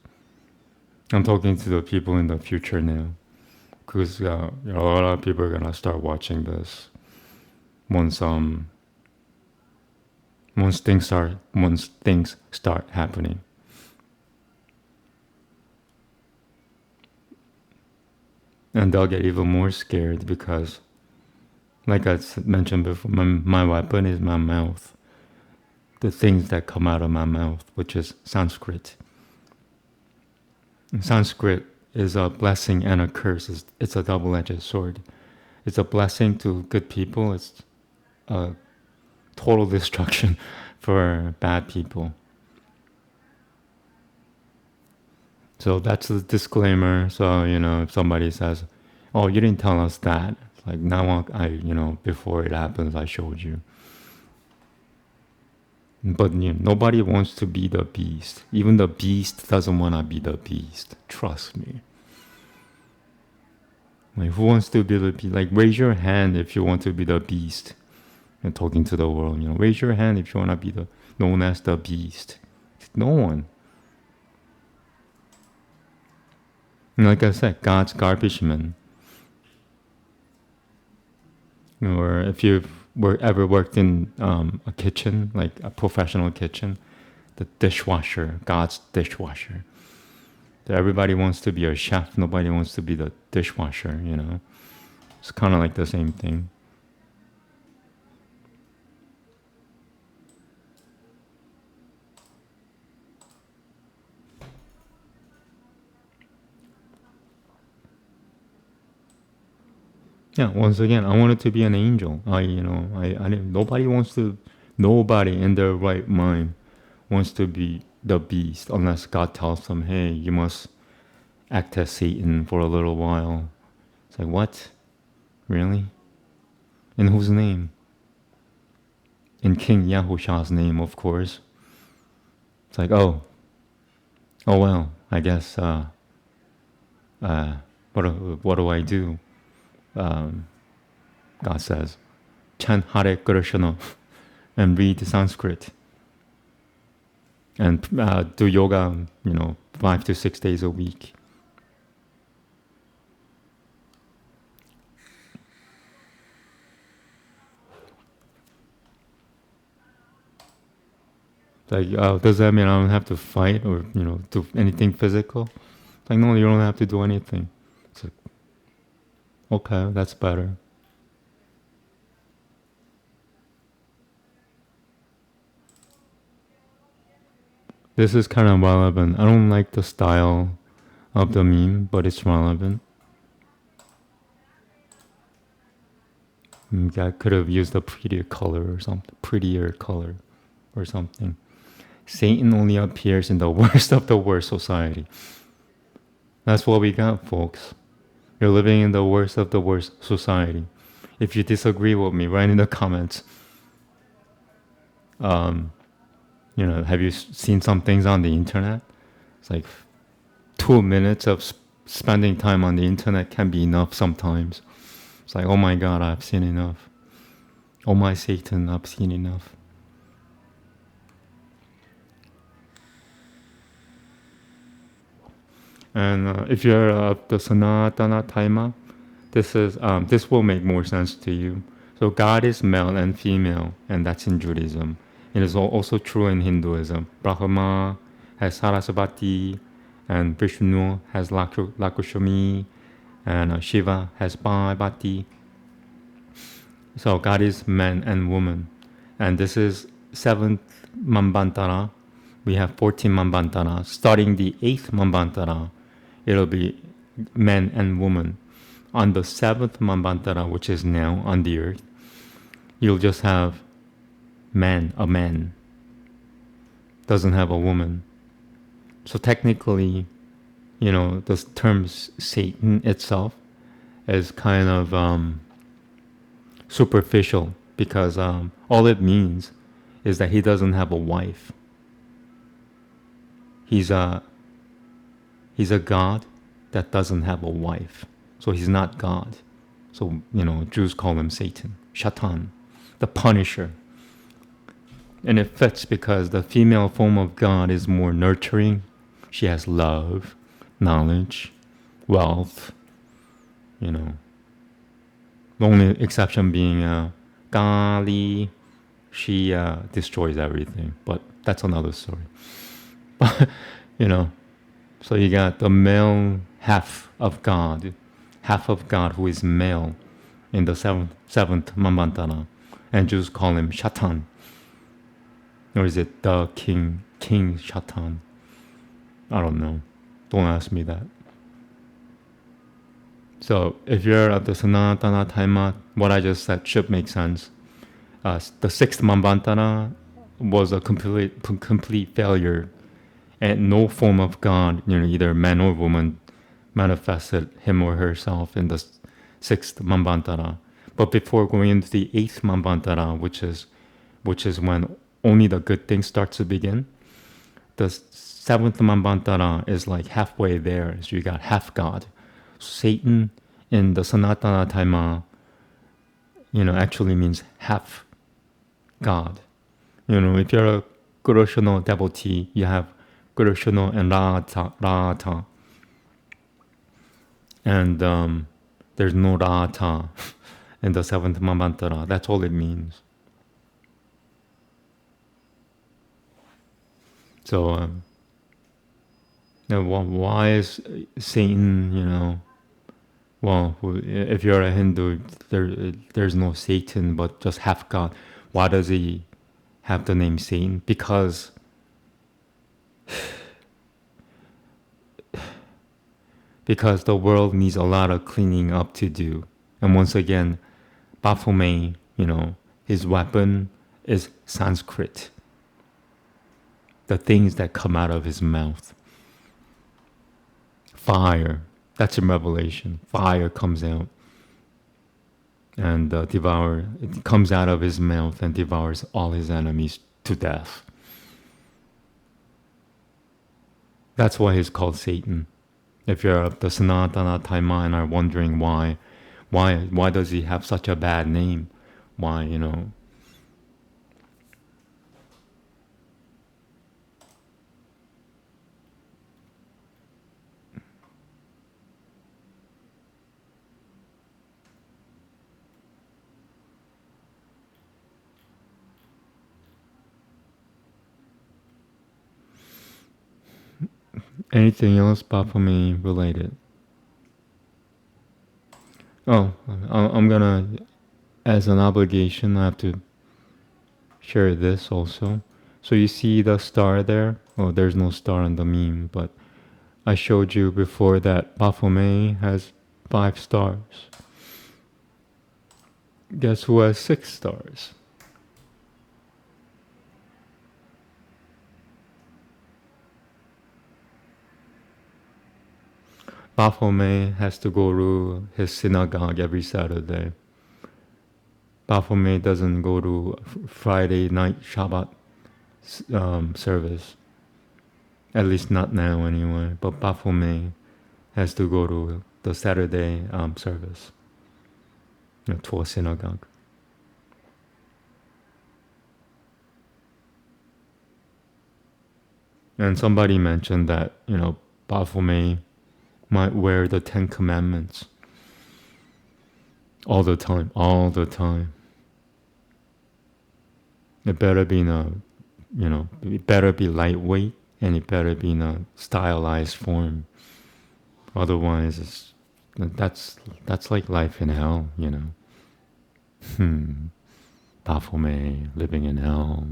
I'm talking to the people in the future now, because a lot of people are gonna start watching this once things start happening. And they'll get even more scared because, like I mentioned before, my weapon is my mouth. The things that come out of my mouth, which is Sanskrit. And Sanskrit is a blessing and a curse. It's a double-edged sword. It's a blessing to good people. It's a total destruction for bad people. So that's the disclaimer. So, if somebody says, oh, you didn't tell us that. It's like, now before it happens, I showed you. But nobody wants to be the beast. Even the beast doesn't want to be the beast. Trust me. Like, who wants to be the beast? Like, raise your hand if you want to be the beast. And talking to the world, raise your hand if you want to be known as the beast. No one. And like I said, God's garbage man. Or if you've ever worked in a kitchen, like a professional kitchen, the dishwasher, God's dishwasher. So everybody wants to be a chef. Nobody wants to be the dishwasher, It's kind of like the same thing. Yeah, once again, I wanted to be an angel. Nobody in their right mind wants to be the beast unless God tells them, hey, you must act as Satan for a little while. It's like, what? Really? In whose name? In King Yahusha's name, of course. It's like, oh well, I guess, what do I do? God says, chant Hare Krishna and read Sanskrit and do yoga, 5 to 6 days a week. Like, does that mean I don't have to fight or, do anything physical? Like, no, you don't have to do anything. It's like, okay, that's better. This is kind of relevant. I don't like the style of the meme, but it's relevant. I could have used a prettier color or something. Satan only appears in the worst of the worst society. That's what we got, folks. You're living in the worst of the worst society. If you disagree with me, write in the comments. Have you seen some things on the internet? It's like 2 minutes of spending time on the internet can be enough sometimes It's like, oh my God, I've seen enough. Oh my Satan, I've seen enough. And if you're of the Sanatana Taima, this will make more sense to you. So God is male and female, and that's in Judaism. It is also true in Hinduism. Brahma has Sarasvati, and Vishnu has Lakushami, and Shiva has Parvati. So God is man and woman. And this is 7th Manvantara. We have 14 Manvantara. Starting the 8th Manvantara, it'll be man and woman. On the 7th Manvantara, which is now on the earth, you'll just have a man. Doesn't have a woman. So technically, the term Satan itself is kind of superficial, because all it means is that he doesn't have a wife. He's a god that doesn't have a wife. So he's not God. So, Jews call him Satan, Shatan, the Punisher. And it fits because the female form of God is more nurturing. She has love, knowledge, wealth, The only exception being Kali. She destroys everything, but that's another story. So you got the male half of God who is male in the seventh Manvantara, and Jews call him Shatan. Or is it the King Shatan? I don't know. Don't ask me that. So if you're at the Sanatana Taima, what I just said should make sense. The 6th Manvantara was a complete failure, and no form of God, either man or woman, manifested him or herself in the 6th Manvantara. But before going into the 8th Manvantara, which is when only the good things start to begin, the 7th Manvantara is like halfway there. So you got half God. Satan in the Sanatana Taima, actually means half God. If you're a Kuroshino devotee, you have Kuroshino and Rata. And there's no Rata in the 7th Manvantara. That's all it means. So, why is Satan, well, if you're a Hindu, there's no Satan, but just half God. Why does he have the name Satan? Because the world needs a lot of cleaning up to do. And once again, Baphomet, his weapon is Sanskrit. The things that come out of his mouth. Fire, that's in Revelation. Fire comes out and it comes out of his mouth and devours all his enemies to death. That's why he's called Satan. If you're of the Sanatana Taima and are wondering why does he have such a bad name? Why, anything else Baphomet related? Oh, I'm gonna, as an obligation, I have to share this also. So you see the star there? Oh, there's no star on the meme, but I showed you before that Baphomet has 5 stars. Guess who has 6 stars? Baphomet has to go to his synagogue every Saturday. Baphomet doesn't go to Friday night Shabbat service. At least not now anyway. But Baphomet has to go to the Saturday service. to a synagogue. And somebody mentioned that, Baphomet might wear the 10 Commandments all the time, all the time. It better be in a, it better be lightweight, and it better be in a stylized form. Otherwise, that's like life in hell, Baphomet, living in hell.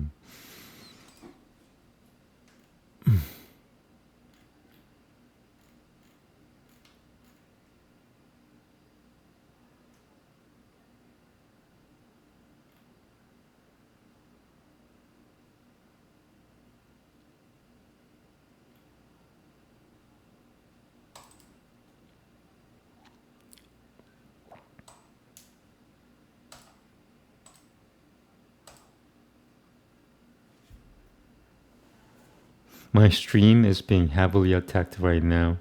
My stream is being heavily attacked right now.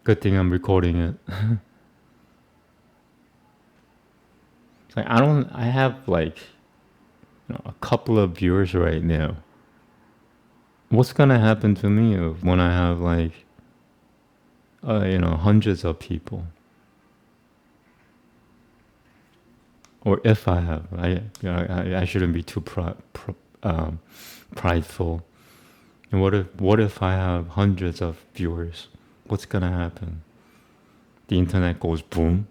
Good thing I'm recording it. It's like I have like a couple of viewers right now. What's gonna happen to me when I have like hundreds of people? Or if I have, I shouldn't be too prideful. And what if I have hundreds of viewers? What's gonna happen? The internet goes boom.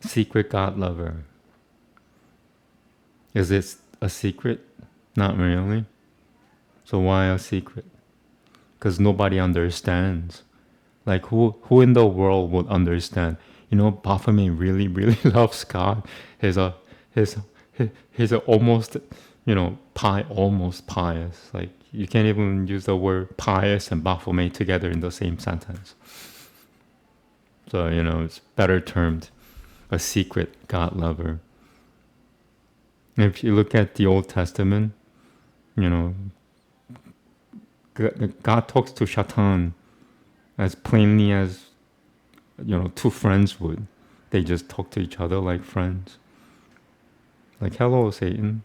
Secret God lover. Is it a secret? Not really. So why a secret? Because nobody understands. Like who in the world would understand? Baphomet really, really loves God. He's a almost, almost pious. Like you can't even use the word pious and Baphomet together in the same sentence. So it's better termed a secret God lover. If you look at the Old Testament, God talks to Satan as plainly as two friends would. They just talk to each other like friends. Like, hello, Satan.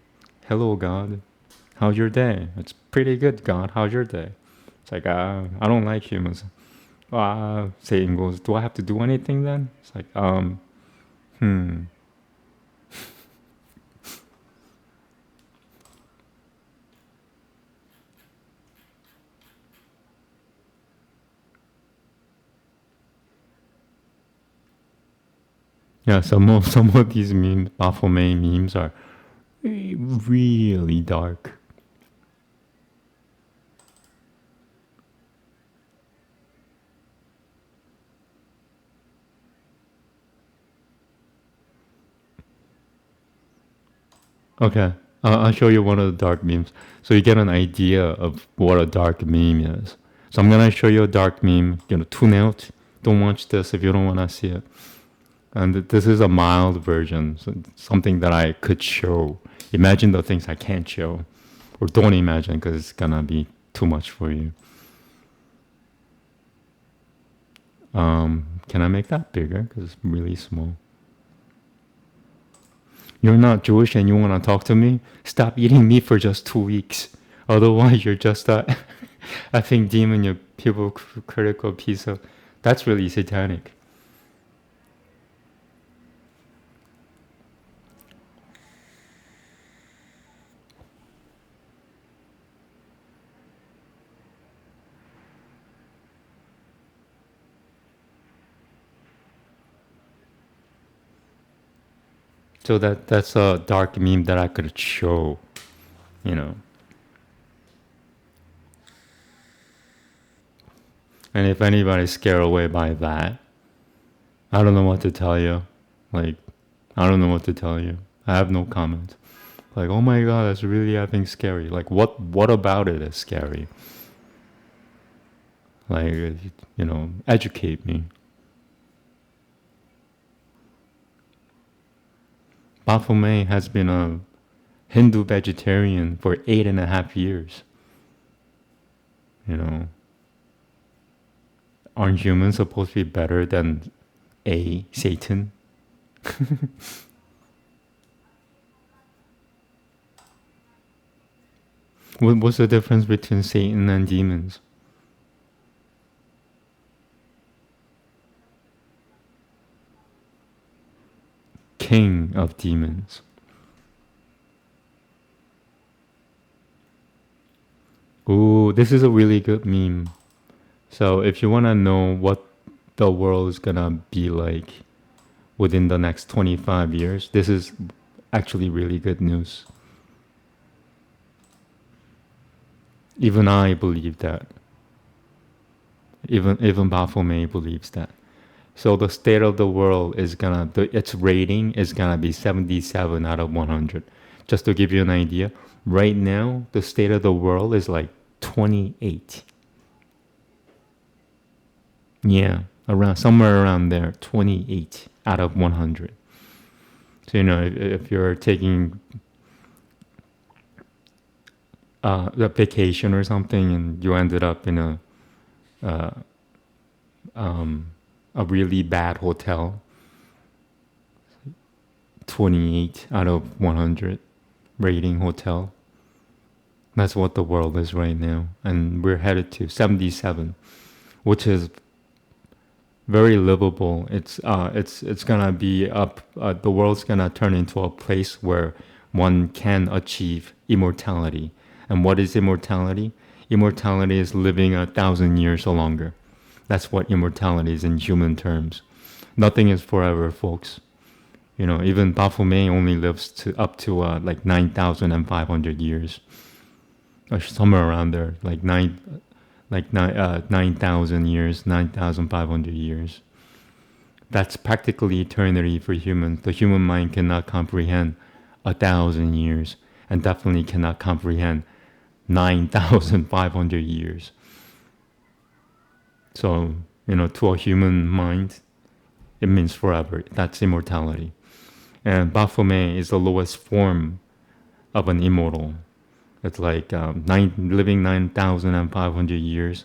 Hello, God. How's your day? It's pretty good, God. How's your day? It's like, I don't like humans. Satan goes, do I have to do anything then? It's like, Yeah, some of these memes, Baphomet memes, are really dark. Okay, I'll show you one of the dark memes, so you get an idea of what a dark meme is. So I'm gonna show you a dark meme. Tune out. Don't watch this if you don't wanna see it. And this is a mild version, so something that I could show. Imagine the things I can't show, or don't imagine, because it's gonna be too much for you. Can I make that bigger? Because it's really small. You're not Jewish and you want to talk to me? Stop eating meat for just 2 weeks. Otherwise, you're just a effing demon, you hypocritical piece of... That's really satanic. So that's a dark meme that I could show, And if anybody's scared away by that, I don't know what to tell you. Like, I don't know what to tell you. I have no comment. Like, oh my God, that's really, I think, scary. Like, what about it is scary? Like, educate me. Baphomet has been a Hindu vegetarian for 8.5 years. You know, aren't humans supposed to be better than Satan? What's the difference between Satan and demons? King of demons. Ooh, this is a really good meme. So if you want to know what the world is gonna be like within the next 25 years, this is actually really good news. Even I believe that. Even Baphomet believes that. So the state of the world is its rating is gonna be 77 out of 100. Just to give you an idea, right now the state of the world is like 28. Yeah, around somewhere around there, 28 out of 100. So if you're taking a vacation or something and you ended up in a really bad hotel, 28 out of 100 rating hotel. That's what the world is right now, and we're headed to 77, which is very livable. It's gonna be up. The world's gonna turn into a place where one can achieve immortality. And what is immortality? Immortality is living 1,000 years or longer. That's what immortality is in human terms. Nothing is forever, folks. Even Baphomet only lives up to like 9,500 years, or somewhere around there, like 9,000 years, 9,500 years. That's practically eternity for humans. The human mind cannot comprehend 1,000 years, and definitely cannot comprehend 9,500 years. So, to a human mind, it means forever. That's immortality. And Baphomet is the lowest form of an immortal. It's like living 9,500 years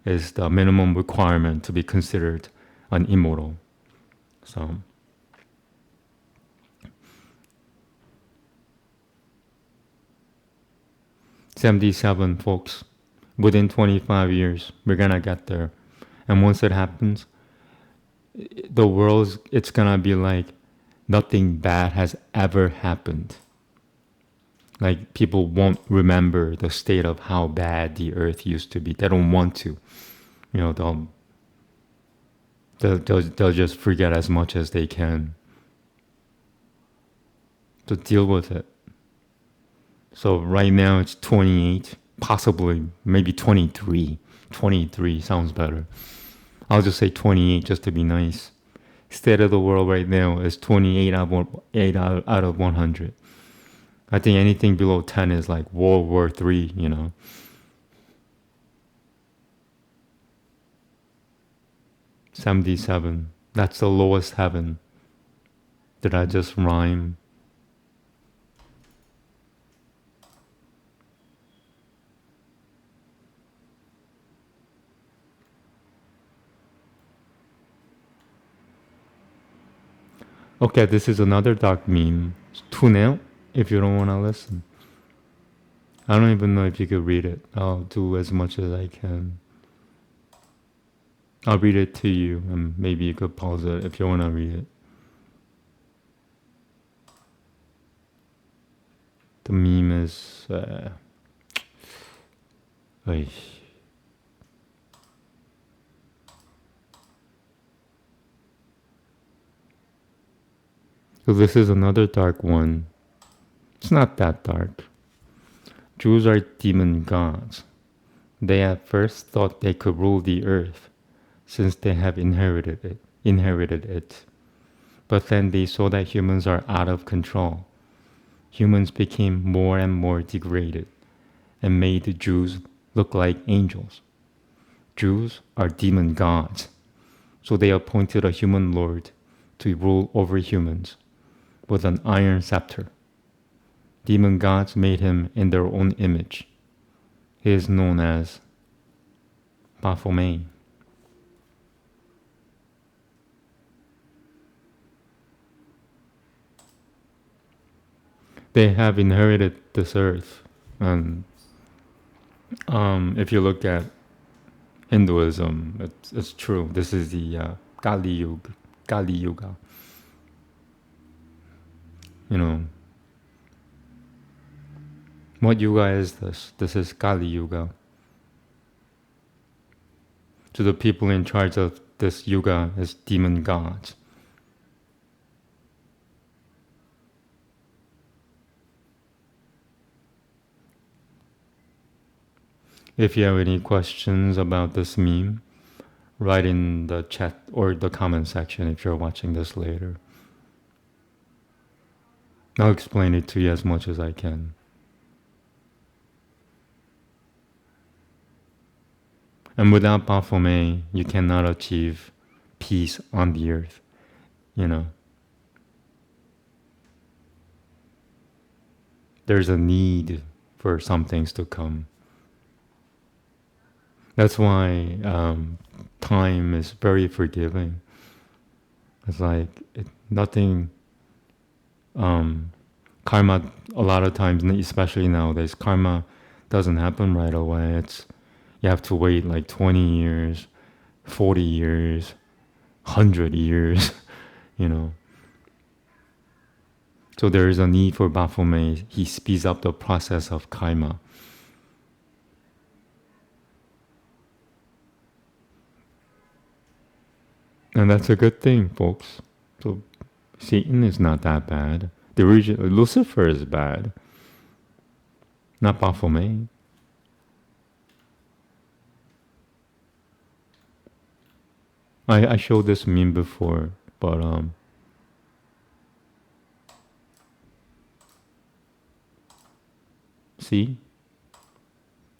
is the minimum requirement to be considered an immortal. So, '77, folks. Within 25 years, we're gonna get there. And once it happens, the world, it's gonna be like nothing bad has ever happened. Like, people won't remember the state of how bad the earth used to be. They don't want to. They'll just forget as much as they can to deal with it. So right now it's 28, possibly maybe 23. 23 sounds better. I'll just say 28 just to be nice. State of the world right now is 28 out of 100. I think anything below 10 is like World War III, 77. That's the lowest heaven. Did I just rhyme? Okay, this is another dark meme. Tune out if you don't want to listen. I don't even know if you could read it. I'll do as much as I can. I'll read it to you, and maybe you could pause it if you want to read it. The meme is... So this is another dark one. It's not that dark. Jews are demon gods. They at first thought they could rule the earth, since they have inherited it. But then they saw that humans are out of control. Humans became more and more degraded, and made the Jews look like angels. Jews are demon gods, so they appointed a human lord to rule over humans with an iron scepter. Demon gods made him in their own image. He is known as Baphomet. They have inherited this earth, and if you look at Hinduism, it's true. This is the Kali Yuga. You know, what yuga is this? This is Kali Yuga. So the people in charge of this yuga is demon gods. If you have any questions about this meme, write in the chat or the comment section if you're watching this later. I'll explain it to you as much as I can. And without Baphomet, you cannot achieve peace on the earth. You know, there's a need for some things to come. That's why time is very forgiving. It's like nothing. Karma, a lot of times, especially nowadays, karma doesn't happen right away. You have to wait like 20 years, 40 years, 100 years, you know. So there is a need for Baphomet. He speeds up the process of karma. And that's a good thing, folks. So Satan is not that bad. The original Lucifer is bad, not Baphomet. I showed this meme before, but see,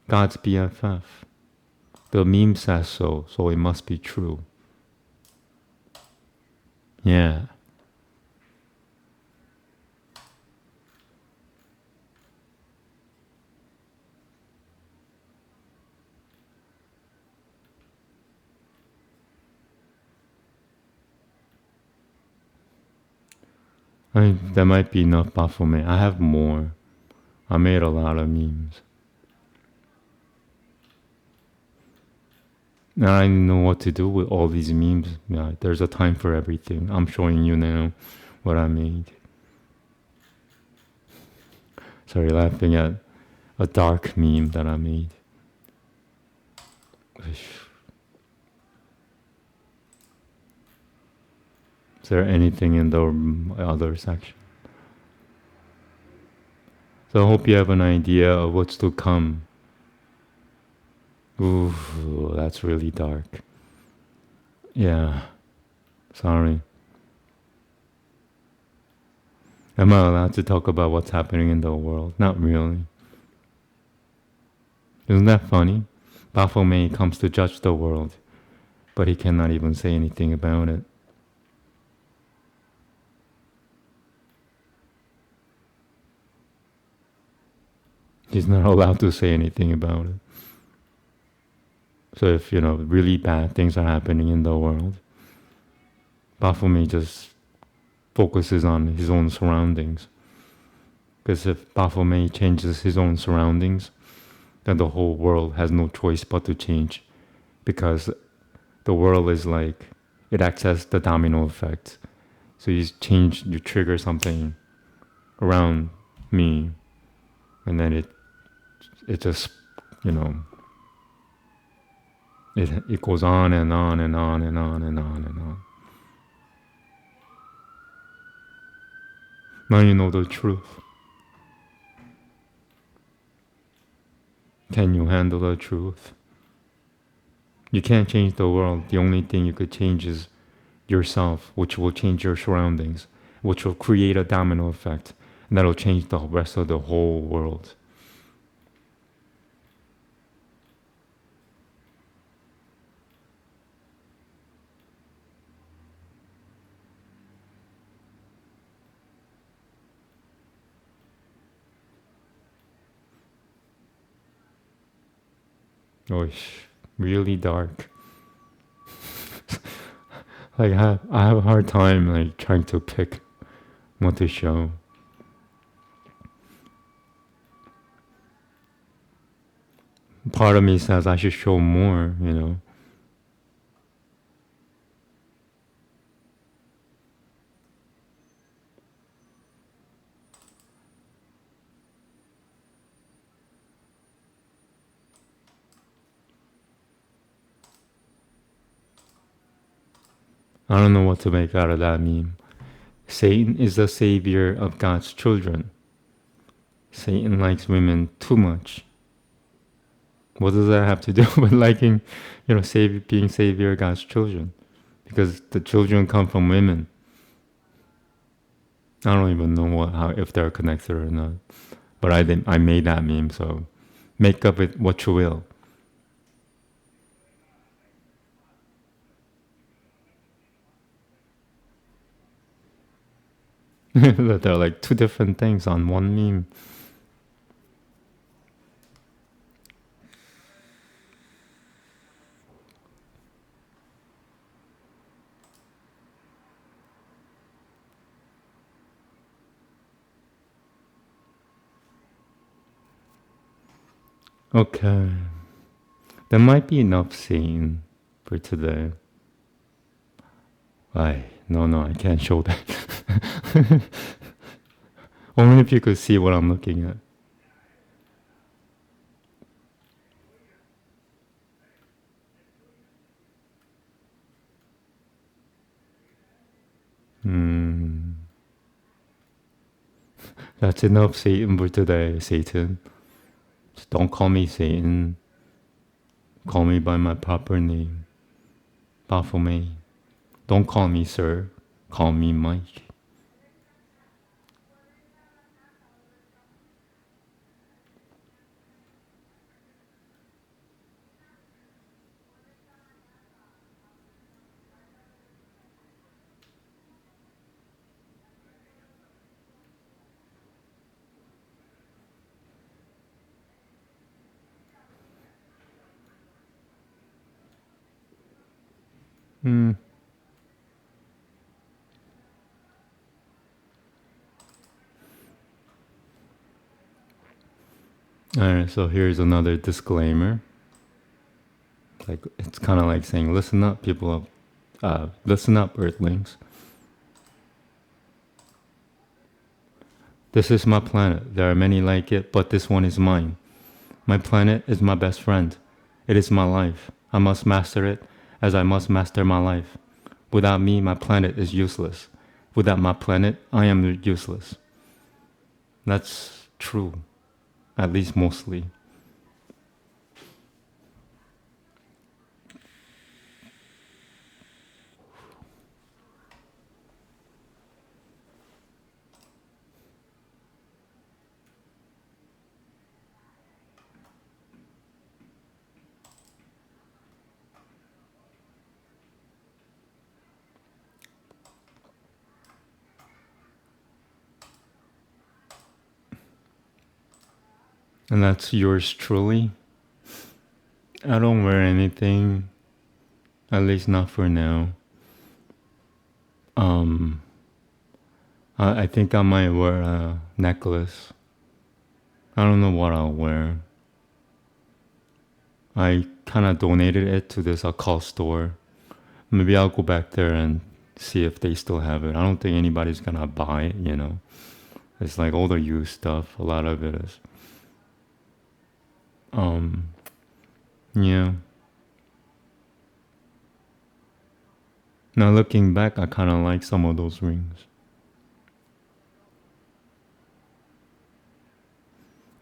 God's BFF. The meme says so it must be true. Yeah. There might be enough Baphomet. I have more. I made a lot of memes. Now I know what to do with all these memes. Yeah, there's a time for everything. I'm showing you now what I made. Sorry, laughing at a dark meme that I made. Is there anything in the other section? So I hope you have an idea of what's to come. Ooh, that's really dark. Yeah, sorry. Am I allowed to talk about what's happening in the world? Not really. Isn't that funny? Baphomet comes to judge the world, but he cannot even say anything about it. He's not allowed to say anything about it. So if, really bad things are happening in the world, Baphomet just focuses on his own surroundings. Because if Baphomet changes his own surroundings, then the whole world has no choice but to change. Because the world is like, it acts as the domino effect. So you trigger something around me, and then it just, it goes on and on and on and on and on and on. Now you know the truth. Can you handle the truth? You can't change the world. The only thing you could change is yourself, which will change your surroundings, which will create a domino effect, and that'll change the rest of the whole world. Oish. really dark. Like I have a hard time like trying to pick what to show. Part of me says I should show more, you know. I don't know what to make out of that meme. Satan is the savior of God's children. Satan likes women too much. What does that have to do with liking, you know, being savior of God's children? Because the children come from women. I don't even know if they're connected or not. But I made that meme, so make of it what you will. That they're like two different things on one meme. Okay. There might be enough scene for today. No, I can't show that. Only if you could see what I'm looking at. That's enough Satan for today, Satan. Just don't call me Satan. Call me by my proper name. Baphomet. Don't call me sir. Call me Mike. Alright, so here's another disclaimer. Like it's kind of like saying, listen up, people. Listen up, Earthlings. This is my planet. There are many like it, but this one is mine. My planet is my best friend. It is my life. I must master it as I must master my life. Without me, my planet is useless. Without my planet, I am useless. That's true, at least mostly. And that's yours truly. I don't wear anything, at least not for now. I think I might wear a necklace. I don't know what I'll wear. I kind of donated it to this occult store. Maybe I'll go back there and see if they still have it. I don't think anybody's gonna buy it, you know. It's like all the used stuff. A lot of it is. Yeah. Now looking back, I kind of like some of those rings.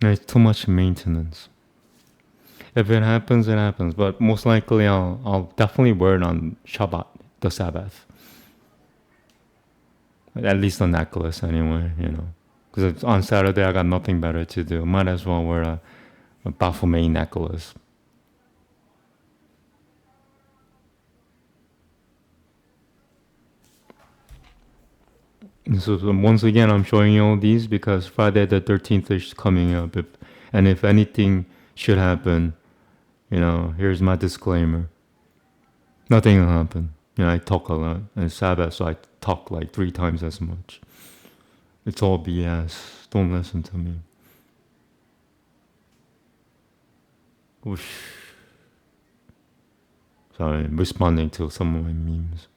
It's too much maintenance. If it happens, it happens. But most likely, I'll definitely wear it on Shabbat, the Sabbath. At least a necklace, anyway. You know, because on Saturday I got nothing better to do. Might as well wear a Baphomet necklace. So once again, I'm showing you all these because Friday the 13th is coming up. If anything should happen, Here's my disclaimer. Nothing will happen. I talk a lot. And Sabbath, so I talk like 3 times as much. It's all BS. Don't listen to me. Whoosh. Sorry, I'm responding to some of my memes.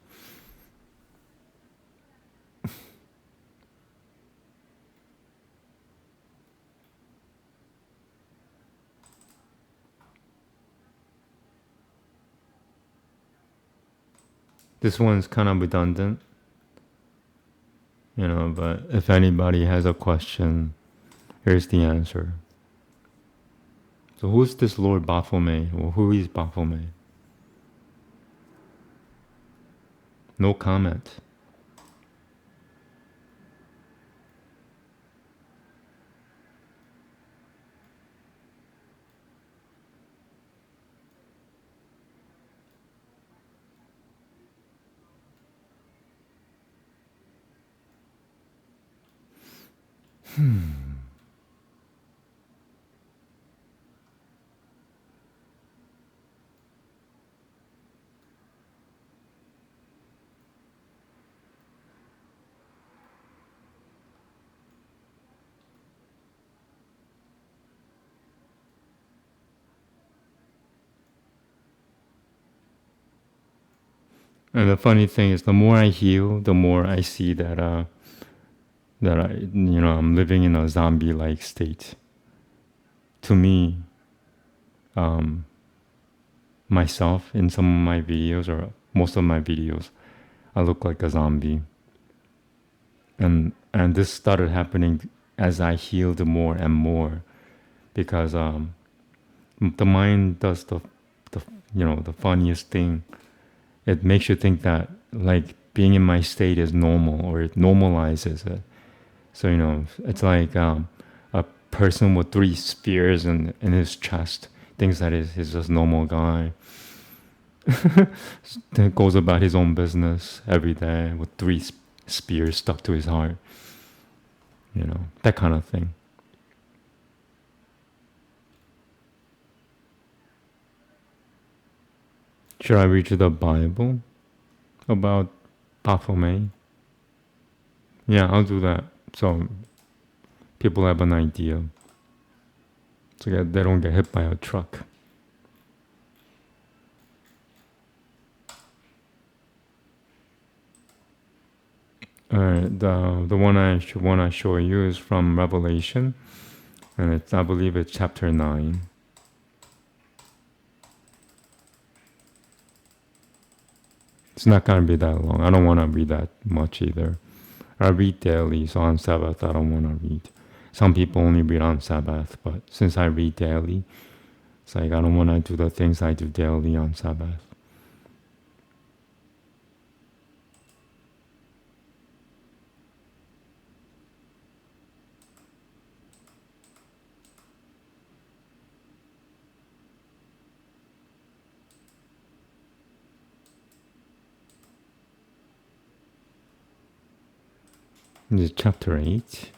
This one's kind of redundant, but if anybody has a question, here's the answer. So who's this Lord Baphomet? Or who is Baphomet? No comment. And the funny thing is, the more I heal, the more I see that I'm living in a zombie-like state. To me, myself in some of my videos, or most of my videos, I look like a zombie. And this started happening as I healed more and more, because the mind does the funniest thing. It makes you think that like being in my state is normal, or it normalizes it. So it's like a person with 3 spears in his chest thinks that he's just a normal guy. That goes about his own business every day with 3 spears stuck to his heart. That kind of thing. Should I read you the Bible about Baphomet? Yeah, I'll do that. So people have an idea. So that they don't get hit by a truck. Alright, the one I show you is from Revelation, and I believe it's chapter 9. It's not going to be that long. I don't want to read that much either. I read daily, so on Sabbath I don't want to read. Some people only read on Sabbath, but since I read daily, it's like I don't want to do the things I do daily on Sabbath. This is chapter 8.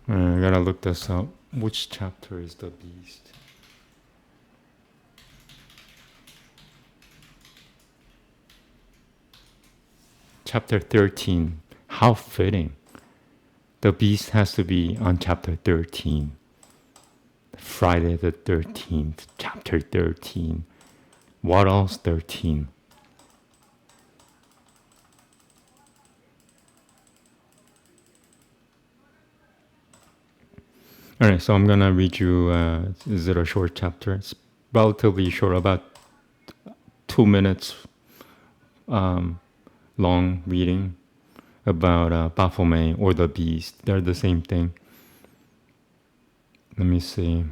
I gotta look this up. Which chapter is the beast? Chapter 13. How fitting. The beast has to be on chapter 13. Friday the 13th, chapter 13. What else 13? Alright, so I'm gonna read you, is it a short chapter? It's relatively short, about 2 minutes long reading about Baphomet or the beast. They're the same thing. Let me see.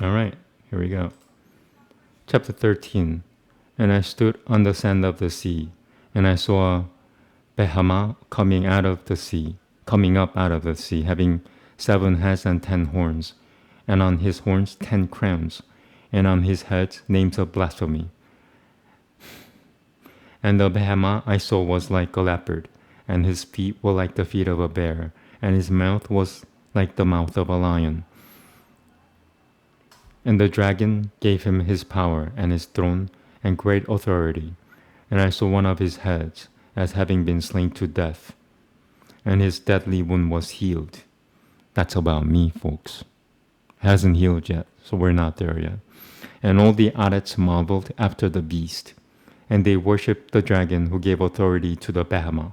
Alright, here we go. Chapter 13. And I stood on the sand of the sea, And I saw Behama coming up out of the sea, having 7 heads and 10 horns, and on his horns 10 crowns, and on his heads names of blasphemy. And the Behama I saw was like a leopard, and his feet were like the feet of a bear, and his mouth was like the mouth of a lion. And the dragon gave him his power and his throne and great authority. And I saw one of his heads as having been slain to death, and his deadly wound was healed. That's about me, folks. Hasn't healed yet, so we're not there yet. And all the adepts marveled after the beast, and they worshipped the dragon who gave authority to the Behama.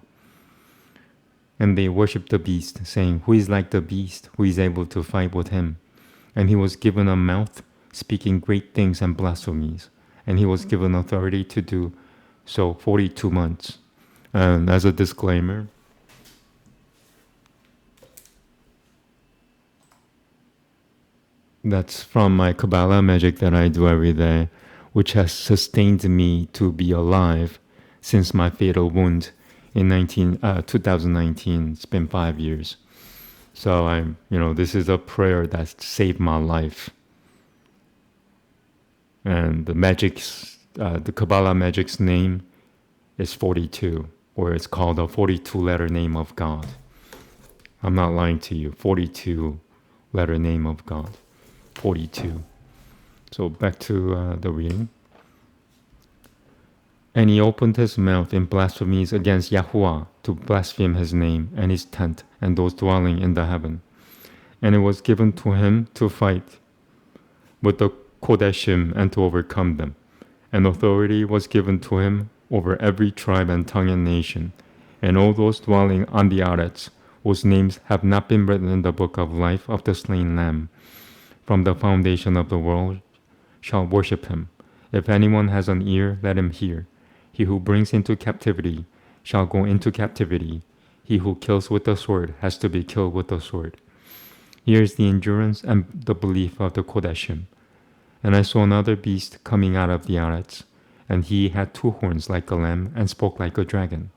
And they worshipped the beast, saying, "Who is like the beast, who is able to fight with him?" And he was given a mouth, speaking great things and blasphemies. And he was given authority to do so 42 months. And as a disclaimer, that's from my Kabbalah magic that I do every day, which has sustained me to be alive since my fatal wound in 2019. It's been 5 years. So this is a prayer that saved my life. And the Kabbalah magic's name is 42, or it's called a 42-letter name of God. I'm not lying to you. 42-letter name of God. 42. So back to the reading. And he opened his mouth in blasphemies against Yahuwah to blaspheme his name and his tent and those dwelling in the heaven. And it was given to him to fight with the Kodeshim and to overcome them. And authority was given to him over every tribe and tongue and nation. And all those dwelling on the Arets, whose names have not been written in the book of life of the slain Lamb, from the foundation of the world, shall worship him. If anyone has an ear, let him hear. He who brings into captivity shall go into captivity. He who kills with the sword has to be killed with the sword. Here is the endurance and the belief of the Kodeshim. And I saw another beast coming out of the Arets, and he had 2 horns like a lamb and spoke like a dragon.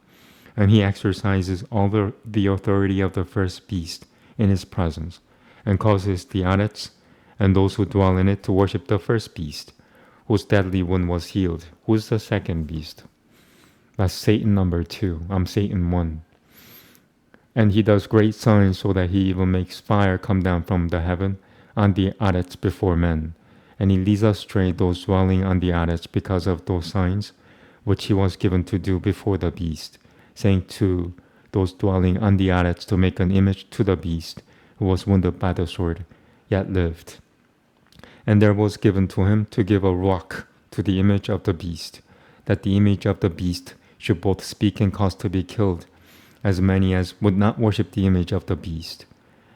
And he exercises all the authority of the first beast in his presence, and causes the Arets and those who dwell in it to worship the first beast, whose deadly wound was healed. Who's the second beast? That's Satan number 2. I'm Satan 1. And he does great signs so that he even makes fire come down from the heaven on the Arets before men. And he leads astray those dwelling on the Arets because of those signs which he was given to do before the beast, saying to those dwelling on the Arets to make an image to the beast who was wounded by the sword, yet lived. And there was given to him to give a ruach to the image of the beast, that the image of the beast should both speak and cause to be killed as many as would not worship the image of the beast.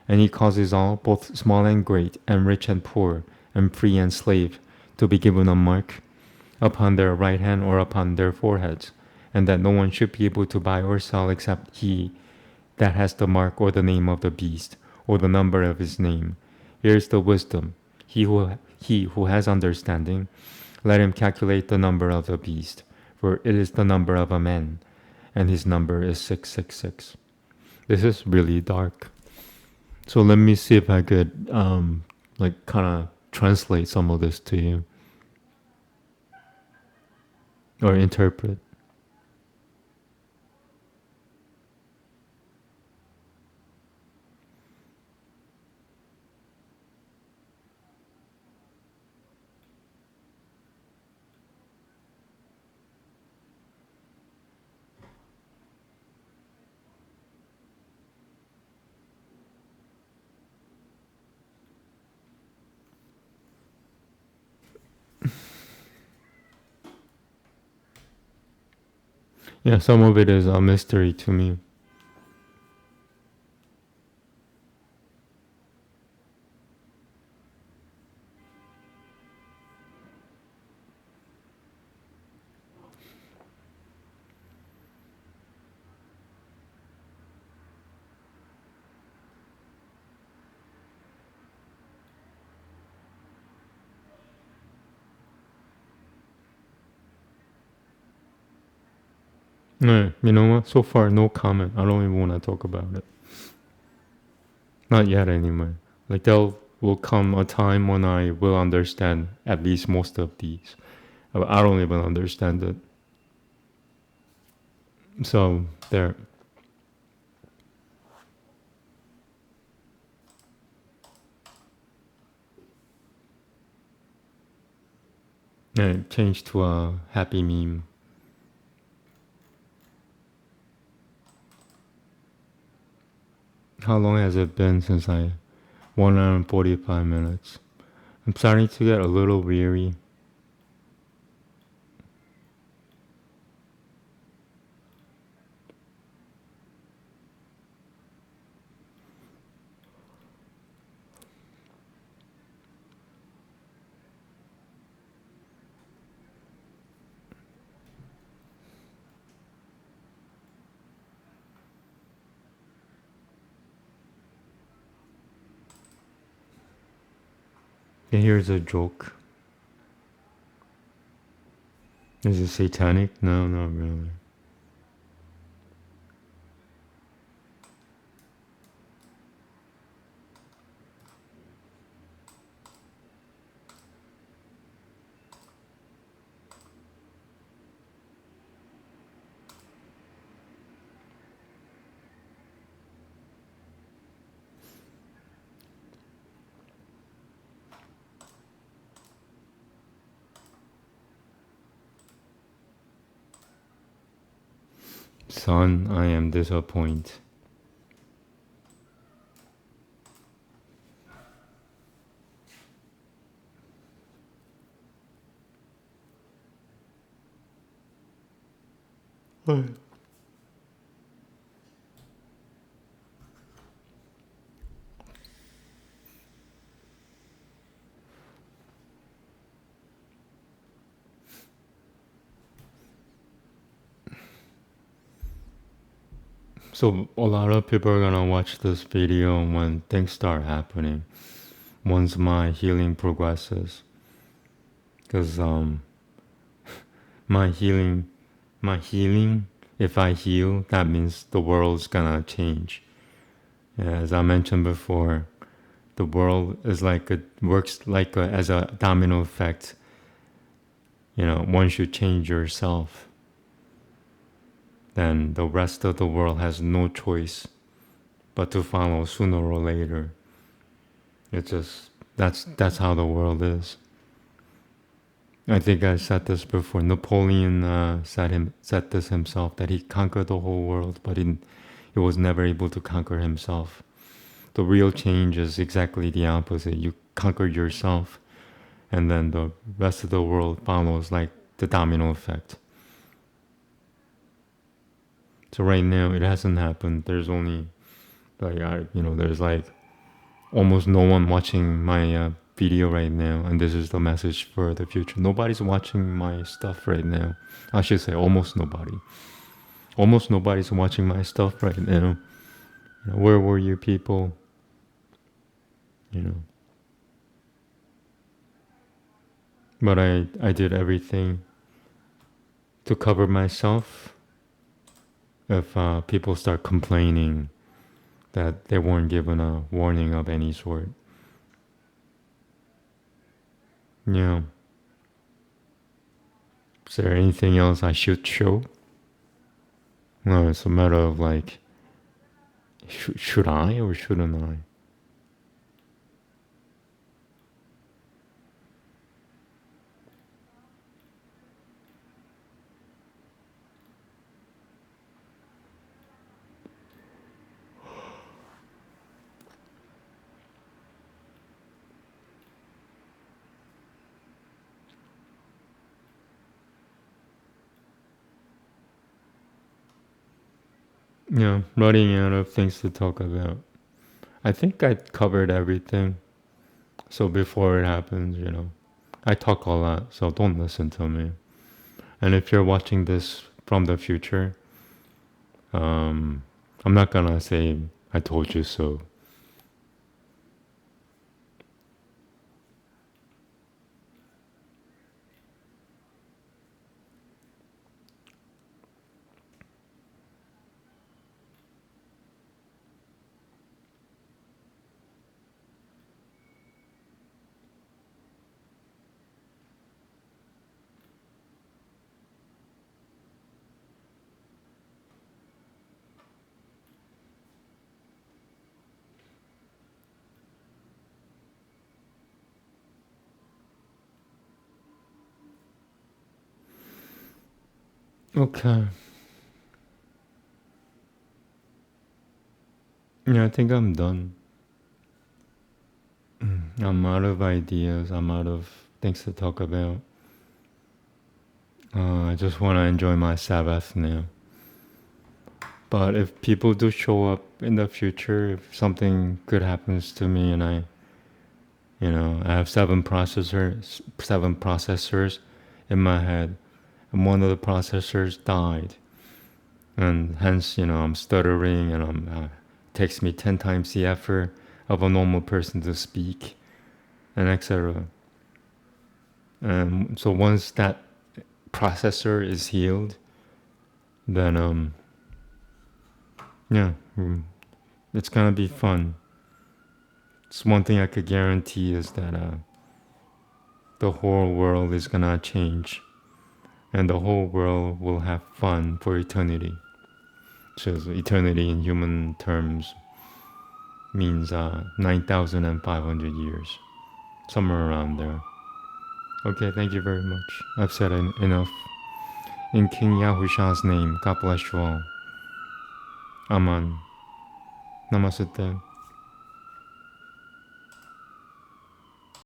And he causes all, both small and great, and rich and poor, and free and slave, to be given a mark upon their right hand or upon their foreheads, and that no one should be able to buy or sell except he that has the mark or the name of the beast, or the number of his name. Here is the wisdom. He who has understanding, let him calculate the number of the beast, for it is the number of a man, and his number is 666. This is really dark. So let me see if I could kind of translate some of this to you, or interpret. Yeah, some of it is a mystery to me. You know what? So far, no comment. I don't even want to talk about it. Not yet, anyway. Like there will come a time when I will understand at least most of these. I don't even understand it. So there. Yeah, change to a happy meme. How long has it been since 1 hour and 45 minutes? I'm starting to get a little weary. And here's a joke. Is it satanic? No, not really. Son, I am disappointed. So a lot of people are gonna watch this video when things start happening. Once my healing progresses. Because my healing, if I heal, that means the world's gonna change. As I mentioned before, the world is works as a domino effect. Once you change yourself, then the rest of the world has no choice but to follow sooner or later. It's just that's how the world is. I think I said this before. Napoleon said this himself, that he conquered the whole world, but he was never able to conquer himself. The real change is exactly the opposite. You conquer yourself, and then the rest of the world follows, like the domino effect. So right now it hasn't happened. There's only there's almost no one watching my video right now, and this is the message for the future. Nobody's watching my stuff right now. I should say almost nobody. Almost nobody's watching my stuff right now. Where were you people? But I did everything to cover myself. If people start complaining that they weren't given a warning of any sort. Yeah. Is there anything else I should show? No, it's a matter of should I or shouldn't I? Yeah, running out of things to talk about. I think I covered everything. So before it happens, I talk a lot, so don't listen to me. And if you're watching this from the future, I'm not gonna say I told you so. Okay. Yeah, I think I'm done. I'm out of ideas. I'm out of things to talk about. I just want to enjoy my Sabbath now. But if people do show up in the future, if something good happens to me and I have seven processors in my head, and one of the processors died, and hence, I'm stuttering and it takes me 10 times the effort of a normal person to speak, and etc. And so once that processor is healed, then it's gonna be fun. It's one thing I could guarantee is that the whole world is gonna change, and the whole world will have fun for eternity. So eternity in human terms means 9,500 years, somewhere around there. Okay, thank you very much. I've said enough. In King Yahusha's name, God bless you all. Amen. Namaste.